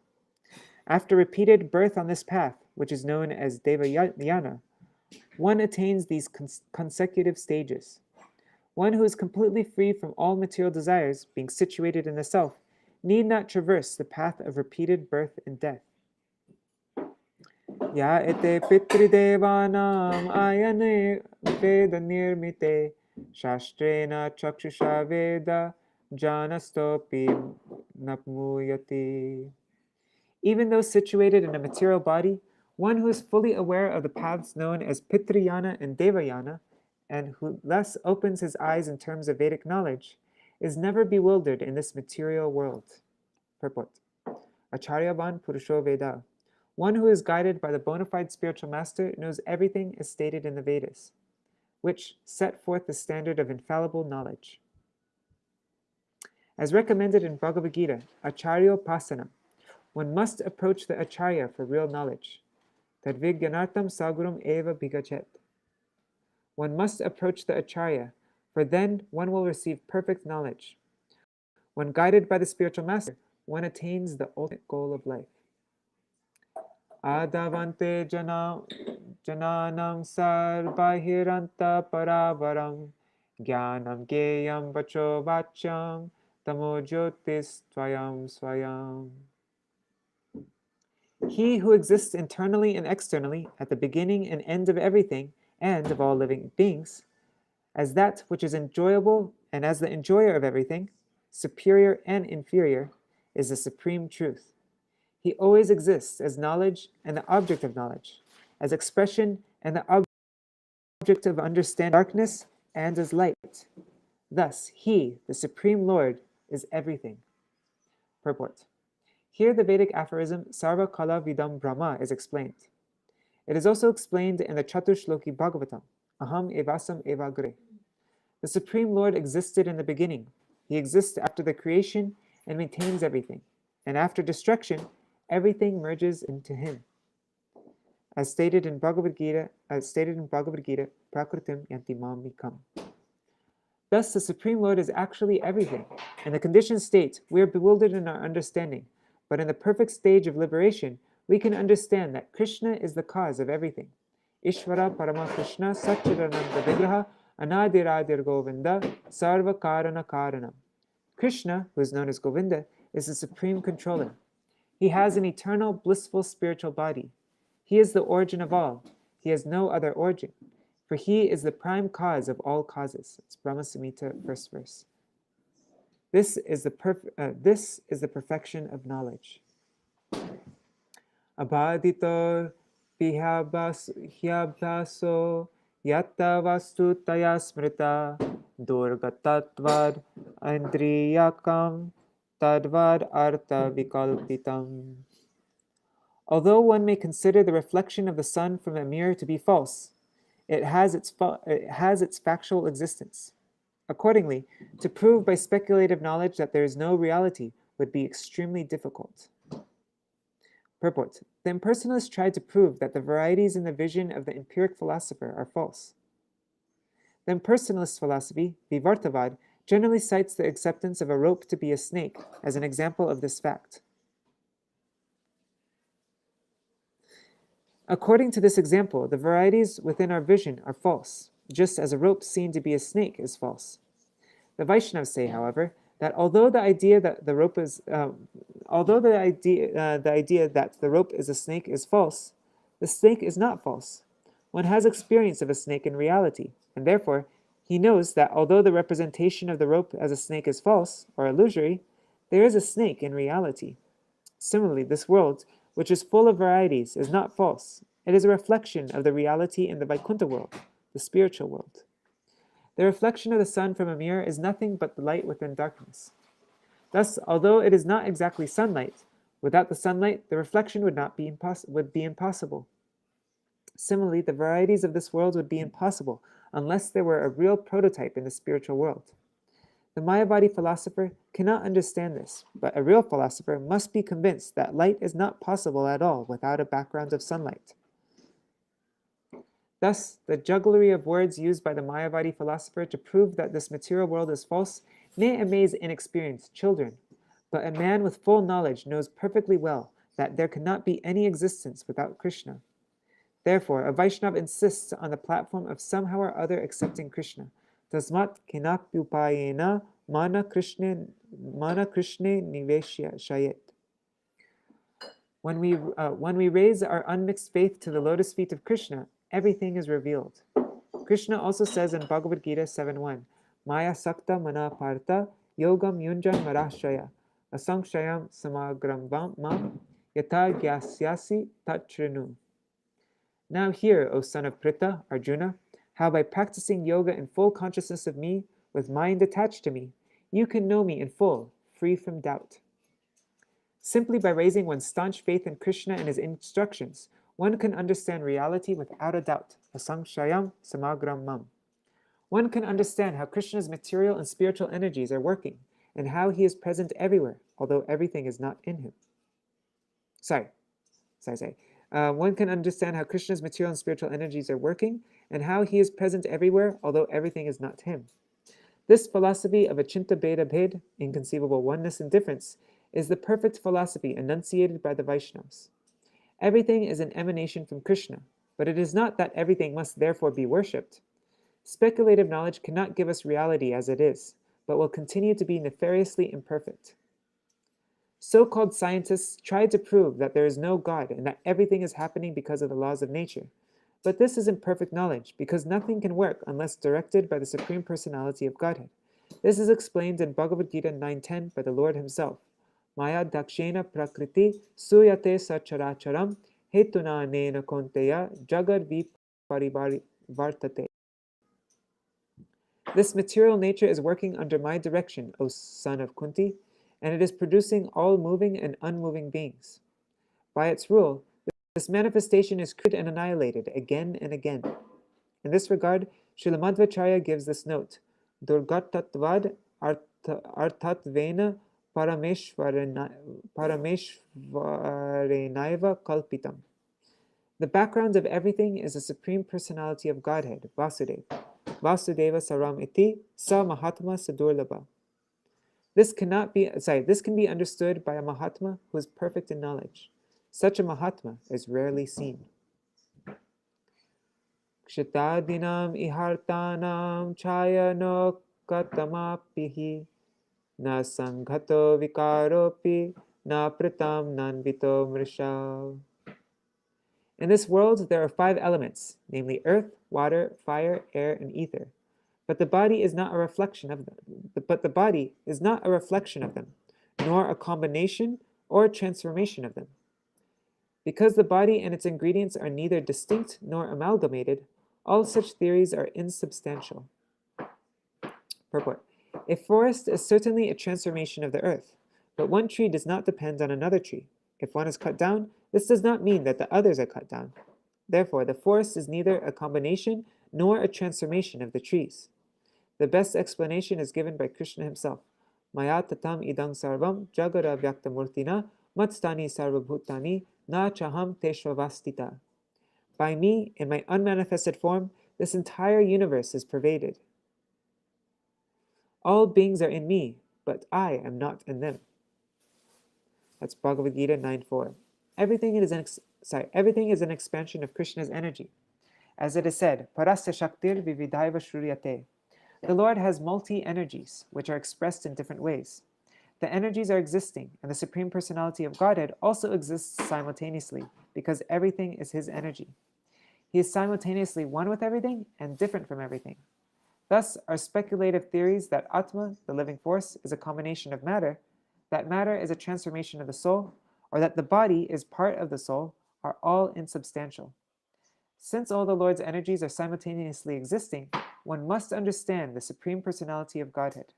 After repeated birth on this path, which is known as Devayana, one attains these consecutive stages. One who is completely free from all material desires, being situated in the self, need not traverse the path of repeated birth and death. Ya ete pitridevanam ayane veda nirmite shastrena chakshusha veda janastopi napmuyati. Even though situated in a material body, one who is fully aware of the paths known as Pitriyana and Devayana, and who thus opens his eyes in terms of Vedic knowledge, is never bewildered in this material world. Purport. Acharyavan Purusho Veda. One who is guided by the bona fide spiritual master knows everything as stated in the Vedas, which set forth the standard of infallible knowledge. As recommended in Bhagavad Gita, Acharyopasana, one must approach the Acharya for real knowledge. Tadvigyanartam saguram eva bhigachet. One must approach the Acharya, for then one will receive perfect knowledge. When guided by the spiritual master, one attains the ultimate goal of life. Adavante jananam sarvahiranta paravaram jnanam geyam vacho vachyam tamo jyotis tvayam swayam. He who exists internally and externally, at the beginning and end of everything, and of all living beings, as that which is enjoyable and as the enjoyer of everything, superior and inferior, is the supreme truth. He always exists as knowledge and the object of knowledge, as expression and the object of understanding, darkness and as light. Thus, he, the Supreme Lord, is everything. Purport. Here the Vedic aphorism Sarva Kala Vidam Brahma is explained. It is also explained in the Chatushloki Bhāgavatam, Aham Evasam Eva Gre. The Supreme Lord existed in the beginning. He exists after the creation and maintains everything. And after destruction, everything merges into him. As stated in Bhagavad Gita, Prakritim Yanti Mam Mikam. Thus, the Supreme Lord is actually everything. In the conditioned state, we are bewildered in our understanding. But in the perfect stage of liberation, we can understand that Krishna is the cause of everything. Ishvara Parama Krishna Satchidananda Vigraha Anadiradir Govinda Sarva Karana Karanam. Krishna, who is known as Govinda, is the supreme controller. He has an eternal, blissful spiritual body. He is the origin of all. He has no other origin, for he is the prime cause of all causes. It's Brahma Samhita, first verse. This is the perfection of knowledge. Abhadito hyabhaso yatta vastu taya smrita durgatatvad andriyakam tadvad artha vikalpitam. Although one may consider the reflection of the sun from a mirror to be false, it has its factual existence. Accordingly, to prove by speculative knowledge that there is no reality would be extremely difficult. Purport. The impersonalists tried to prove that the varieties in the vision of the empiric philosopher are false. The impersonalist philosophy, Vivartavad, generally cites the acceptance of a rope to be a snake as an example of this fact. According to this example, the varieties within our vision are false, just as a rope seen to be a snake is false. The Vaishnavas say, however, that although the idea that the rope is a snake is false, the snake is not false. One has experience of a snake in reality, and therefore he knows that although the representation of the rope as a snake is false or illusory, there is a snake in reality. Similarly, this world, which is full of varieties, is not false. It is a reflection of the reality in the Vaikuntha world, the spiritual world. The reflection of the sun from a mirror is nothing but the light within darkness. Thus, although it is not exactly sunlight, without the sunlight, the reflection would be impossible. Similarly, the varieties of this world would be impossible unless there were a real prototype in the spiritual world. The Mayavadi philosopher cannot understand this, but a real philosopher must be convinced that light is not possible at all without a background of sunlight. Thus, the jugglery of words used by the Mayavadi philosopher to prove that this material world is false may amaze inexperienced children, but a man with full knowledge knows perfectly well that there cannot be any existence without Krishna. Therefore, a Vaishnava insists on the platform of somehow or other accepting Krishna. Tasmat kinapyupayena mana Krishna niveshya shayet. When we raise our unmixed faith to the lotus feet of Krishna, everything is revealed. Krishna also says in Bhagavad Gita 7.1, Maya sakta mana partha yogam yunjan marashaya asankshayam samagram mam yata gyasyasi tatrinu. Now hear, O son of Pritha, Arjuna, how by practicing yoga in full consciousness of me, with mind attached to me, you can know me in full, free from doubt. Simply by raising one's staunch faith in Krishna and his instructions, one can understand reality without a doubt. Asankshayam samagram mam. One can understand how Krishna's material and spiritual energies are working, and how he is present everywhere, although everything is not in him. One can understand how Krishna's material and spiritual energies are working, and how he is present everywhere, although everything is not him. This philosophy of Achinta Bheda Bhed, inconceivable oneness and difference, is the perfect philosophy enunciated by the Vaishnavas. Everything is an emanation from Krishna, but it is not that everything must therefore be worshipped. Speculative knowledge cannot give us reality as it is, but will continue to be nefariously imperfect. So-called scientists try to prove that there is no God and that everything is happening because of the laws of nature. But this is imperfect knowledge, because nothing can work unless directed by the Supreme Personality of Godhead. This is explained in Bhagavad Gita 9.10 by the Lord himself. Maya dakshena prakriti suyate sacharacharam hetuna nena konteya jagad viparivartate. This material nature is working under my direction, O son of Kunti, and it is producing all moving and unmoving beings. By its rule, this manifestation is created and annihilated again and again. In this regard, Srila Madhvacharya gives this note, Durgatatvad artatvena parameshvarenaiva kalpitam. The background of everything is the Supreme Personality of Godhead, Vasudeva. Vasudeva saram iti sa mahatma sadurlabha. This can be understood by a Mahatma who is perfect in knowledge. Such a Mahatma is rarely seen. Kshitadinam ihartanam chaya no katamapihi na sanghato vikaropi na pratam nanvito mrisha. In this world, there are 5 elements, namely earth, water, fire, air, and ether. But the body is not a reflection of them. Nor a combination or a transformation of them. Because the body and its ingredients are neither distinct nor amalgamated, all such theories are insubstantial. Purport. A forest is certainly a transformation of the earth, but one tree does not depend on another tree. If one is cut down, this does not mean that the others are cut down. Therefore, the forest is neither a combination nor a transformation of the trees. The best explanation is given by Krishna himself. Maya tatam idang sarvam jagara vyaktamurtina matstani sarvabhutani na chaham teshvavastita. By me, in my unmanifested form, this entire universe is pervaded. All beings are in me, but I am not in them. That's Bhagavad Gita 9.4. Everything is an expansion of Krishna's energy. As it is said, Parasya Shaktir Vividhaiva Shruyate. The Lord has multi-energies, which are expressed in different ways. The energies are existing, and the Supreme Personality of Godhead also exists simultaneously, because everything is his energy. He is simultaneously one with everything and different from everything. Thus, our speculative theories that Atma, the living force, is a combination of matter, that matter is a transformation of the soul, or that the body is part of the soul, are all insubstantial. Since all the Lord's energies are simultaneously existing, one must understand the Supreme Personality of Godhead.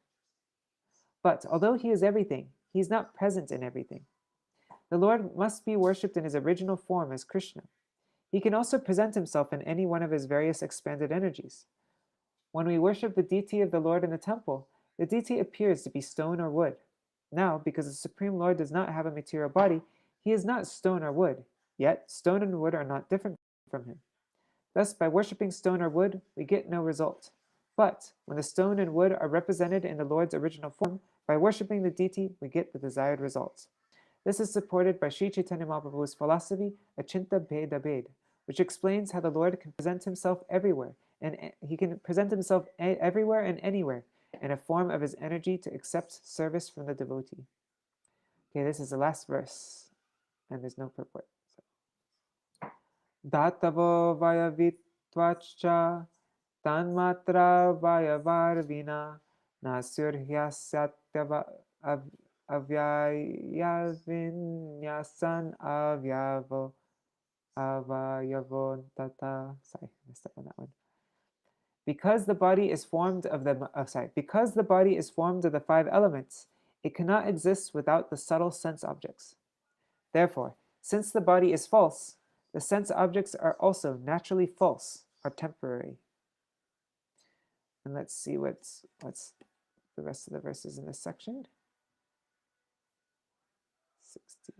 But although he is everything, he is not present in everything. The Lord must be worshipped in his original form as Krishna. He can also present himself in any one of his various expanded energies. When we worship the deity of the Lord in the temple, The deity appears to be stone or wood. Now, because the Supreme Lord does not have a material body, he is not stone or wood, yet stone and wood are not different from him. Thus, by worshipping stone or wood, we get no result. But when the stone and wood are represented in the Lord's original form, by worshipping the deity, we get the desired result. This is supported by Sri Chaitanya Mahaprabhu's philosophy, Achinta Bheda Bhed, which explains how the Lord can present himself everywhere, and he can present himself everywhere and anywhere in a form of his energy to accept service from the devotee. Okay, this is the last verse, and there's no purport. Datavo vayavitvacha tanmatra vayavarvina nasurhyasatyava avyayasvinyasan avayavontata. Sorry, I messed up on that one. Because the body is formed of the five elements, it cannot exist without the subtle sense objects. Therefore, since the body is false, the sense objects are also naturally false or temporary. And let's see what's the rest of the verses in this section. 60.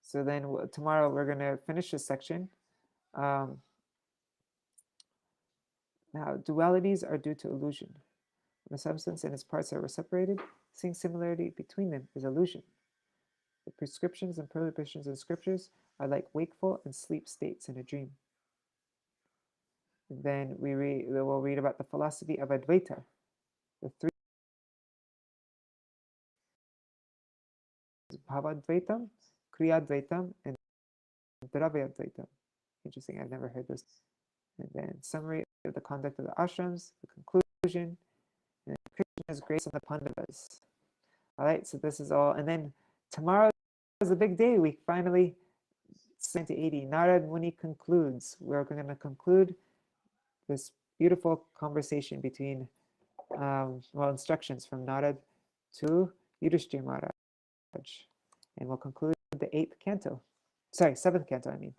So then tomorrow we're going to finish this section. Now, dualities are due to illusion. When a substance and its parts are separated, seeing similarity between them is illusion. The prescriptions and prohibitions in scriptures are like wakeful and sleep states in a dream. And then we'll read about the philosophy of Advaita, the three: Bhavadvaitam, Kriyadvaitam, and Dravyadvaitam. Interesting, I've never heard this. And then summary of the conduct of the Ashrams, the conclusion, and Krishna's grace on the Pandavas. All right, so this is all. And then tomorrow is a big day. We finally, 80, Narad Muni concludes. We're going to conclude this beautiful conversation between, instructions from Narad to Yudhishthira Maharaj. And we'll conclude the 8th canto. Sorry, 7th canto, I mean.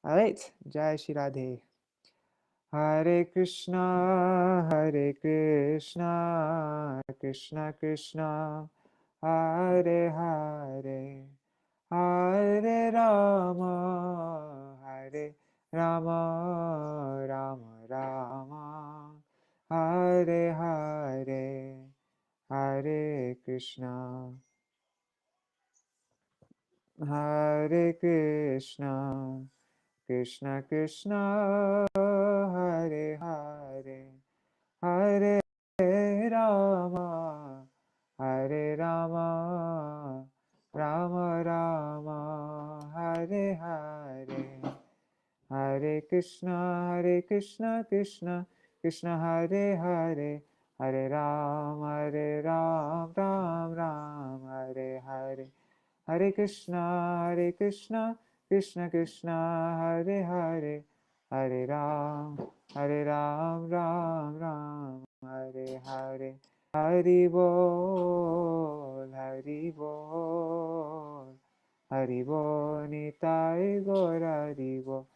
All right, Jai Shri Radhe. Hare Krishna, Krishna Krishna, Hare Hare, Hare Rama, Rama Rama, Hare Hare, Hare Krishna, Hare Krishna, Krishna Krishna, Hare Hare, Hare Rama, Rama Rama, Hare Hare, Hare Krishna, Krishna Krishna, Hare Hare, Hare Ram, Ram Ram, Hare Hare, Hare Krishna, Krishna Krishna, Hare Hare, Hare Ram, Ram Ram, Hare Hare. Hari Bol, Hari Bol, Hari Bol, Nitai Gaur, Hari Bol,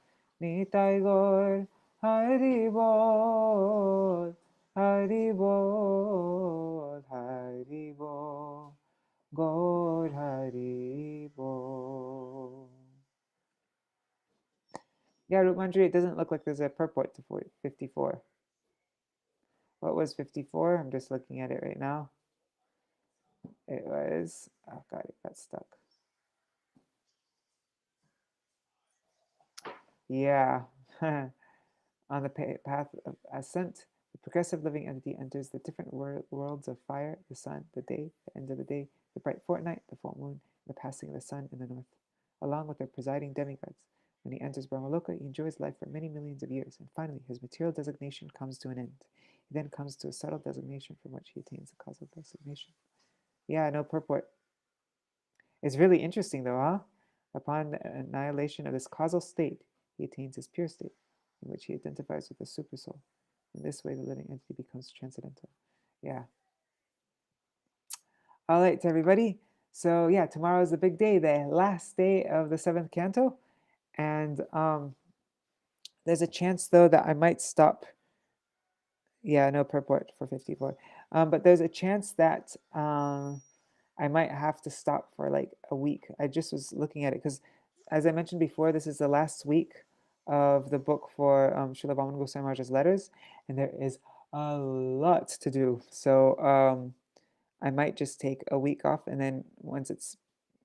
Nitai Gaur, Hari Bol, Hari Bol, Hari Bol, Gaur Hari Bol. Yeah, Rup Manjari, it doesn't look like there's a purport to 54. What was 54? I'm just looking at it right now. It was, oh God, it got stuck. Yeah. On the path of ascent, the progressive living entity enters the different worlds of fire, the sun, the day, the end of the day, the bright fortnight, the full moon, the passing of the sun in the north, along with their presiding demigods. When he enters Brahmaloka, he enjoys life for many millions of years, and finally his material designation comes to an end. He then comes to a subtle designation from which he attains the causal designation. Yeah, no purport. It's really interesting though, huh? Upon the annihilation of this causal state, he attains his pure state, in which he identifies with the supersoul. In this way, the living entity becomes transcendental. Yeah. All right, everybody. So yeah, tomorrow is the big day, the last day of the 7th canto. And There's a chance though that I might stop. Yeah, no purport for 54. But there's a chance that I might have to stop for like a week. I just was looking at it because, as I mentioned before, this is the last week of the book for Srila Vamana Goswami Maharaj's letters, and there is a lot to do. So I might just take a week off, and then once it's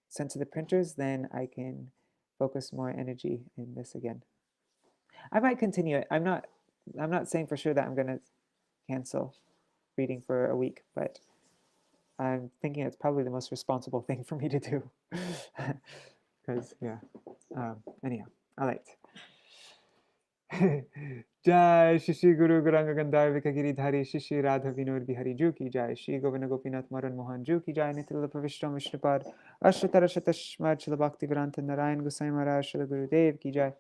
sent to the printers, then I can focus more energy in this again. I might continue it. I'm not saying for sure that I'm gonna cancel reading for a week, but I'm thinking it's probably the most responsible thing for me to do. Because, yeah. Anyhow, all right. Jai Shri Guru Gauranga Gandhar Vikagiri Dhari Shri Radha Vinod Bihari Ju ki Jai Shri Govinda Gopinath Maran Mohan Ju ki Jai Nitila Pravishtam Vishnupad Ashatara Shatashmad Shila Bhakti Vedanta Narayan Gosai Maharaj Shila Gurudev ki Jai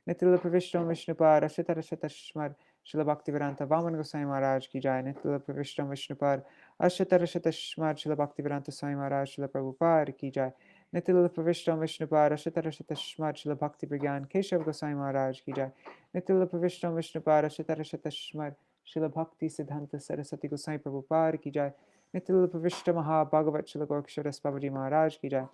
Nitila Pravishtam Vishnupad Ashatara Shatashmad Shila Bhakti Vedanta Vaman Gosai Maharaj ki Jai Nitila Pravishtam Vishnupad Ashatara Shatashmad Shila Bhakti Vedanta Swami Maharaj Shila Prabhupada ki Jai Nitila Pravishtam Vishnupad Ashatara Shatashmad Shila Bhakti Brigyan Keshav Gosai Maharaj ki Jai Nitila Pravishtam Vishnupad Ashatara Shatashmad Shila Bhakti Siddhanta Saraswati Gosai Prabhupada ki Jai Nitila Pravishta Maha Bhagavat Shila Gorksharas Babaji Maharaj ki Jai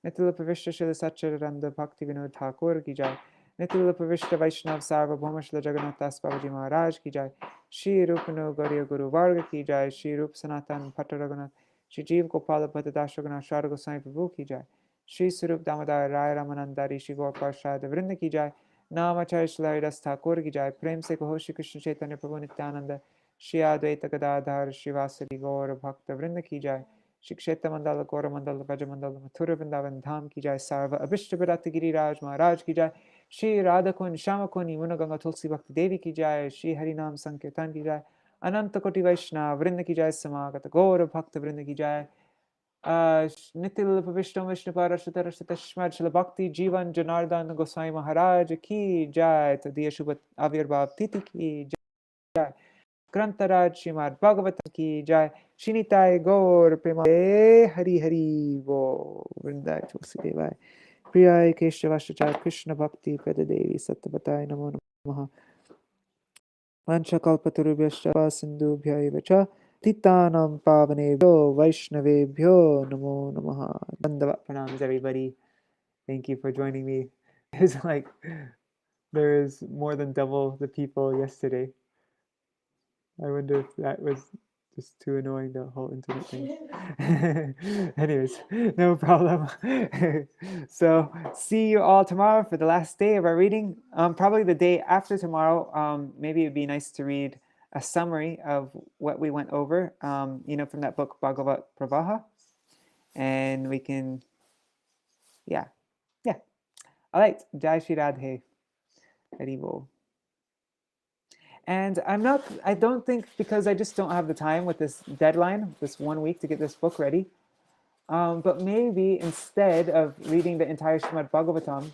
Nitila Pravishta Shila Satchidananda Bhakti Vinod Thakur ki Jai Nitila Pravishta Vaishnav Sarvabhauma Shila Jagannath Das Babaji Maharaj ki Jai Shri Rupano Gauriya Guru Varga ki Jai Shri Rup Sanatan Pattaraganath Shri Jeev Gopala Bhattadash Raghunath Shara Gosai Prabhu ki Jai Shri Sarup Damodar Rai Ramanandari Shri Gaur Parshad Vrinda ki Jai नामाचार्य Shri Haridas Thakur की जाए प्रेम से कहो श्री कृष्ण चैतन्य प्रभु नित्यानंद श्री अद्वैत गदाधर श्रीवासदि गौर भक्त वृंद की जाए श्री क्षेत्र मंडल गौर मंडल ब्रज मंडल मथुर वृंदावन धाम की जाए सर्व अभिष्ट विरत गिरिराज महाराज की जाए श्री राधा कुंज श्याम कुंज यमुना गंगा तुलसी भक्ति देवी की जाए श्री हरिनाम संकीर्तन की जाए अनंत कोटि वैष्णव वृंद की जाए समागत गौर भक्त वृंद की जाए Nitila Pravishtam Vishnupara Shatara Shatashmad Shila Bhakti Jivan Janardhan Goswami Maharaj ki Jai Tadiya Shubhat Avirbhav Titi ki Jai Grantaraj Śrīmad-Bhāgavatam ki Jai Shinitai Gaur Prema Hari Hari Bo Vrindai Tulsi Devai Priyai Keshavashachar Krishna Bhakti Pedadevi Sattvatai Namo Namaha Vanchakalpatarubhyascha Sindhubhya eva cha Titanam Pavanebhyo Vaishnavebhyo Namo Namaha. Dandavat pranams, everybody. Thank you for joining me. It's like there is more than double the people yesterday. I wonder if that was just too annoying, the whole internet thing. Anyways, no problem. So see you all tomorrow for the last day of our reading. Probably the day after tomorrow, maybe it'd be nice to read a summary of what we went over, from that book, Bhagavat Pravaha. And we can, yeah. All right, Jai Shri Radhe. Hari Bol. And I don't think, because I just don't have the time with this deadline, this 1 week to get this book ready. But maybe instead of reading the entire Śrīmad-Bhāgavatam,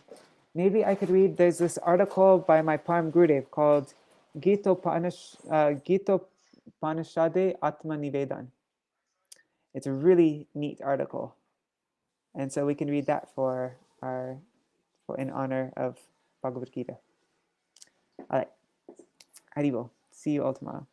maybe I could read, there's this article by my Param Gurudev called Gitopanishade Atma Nivedan. It's a really neat article. And so we can read that in honor of Bhagavad Gita. All right. Haribol. See you all tomorrow.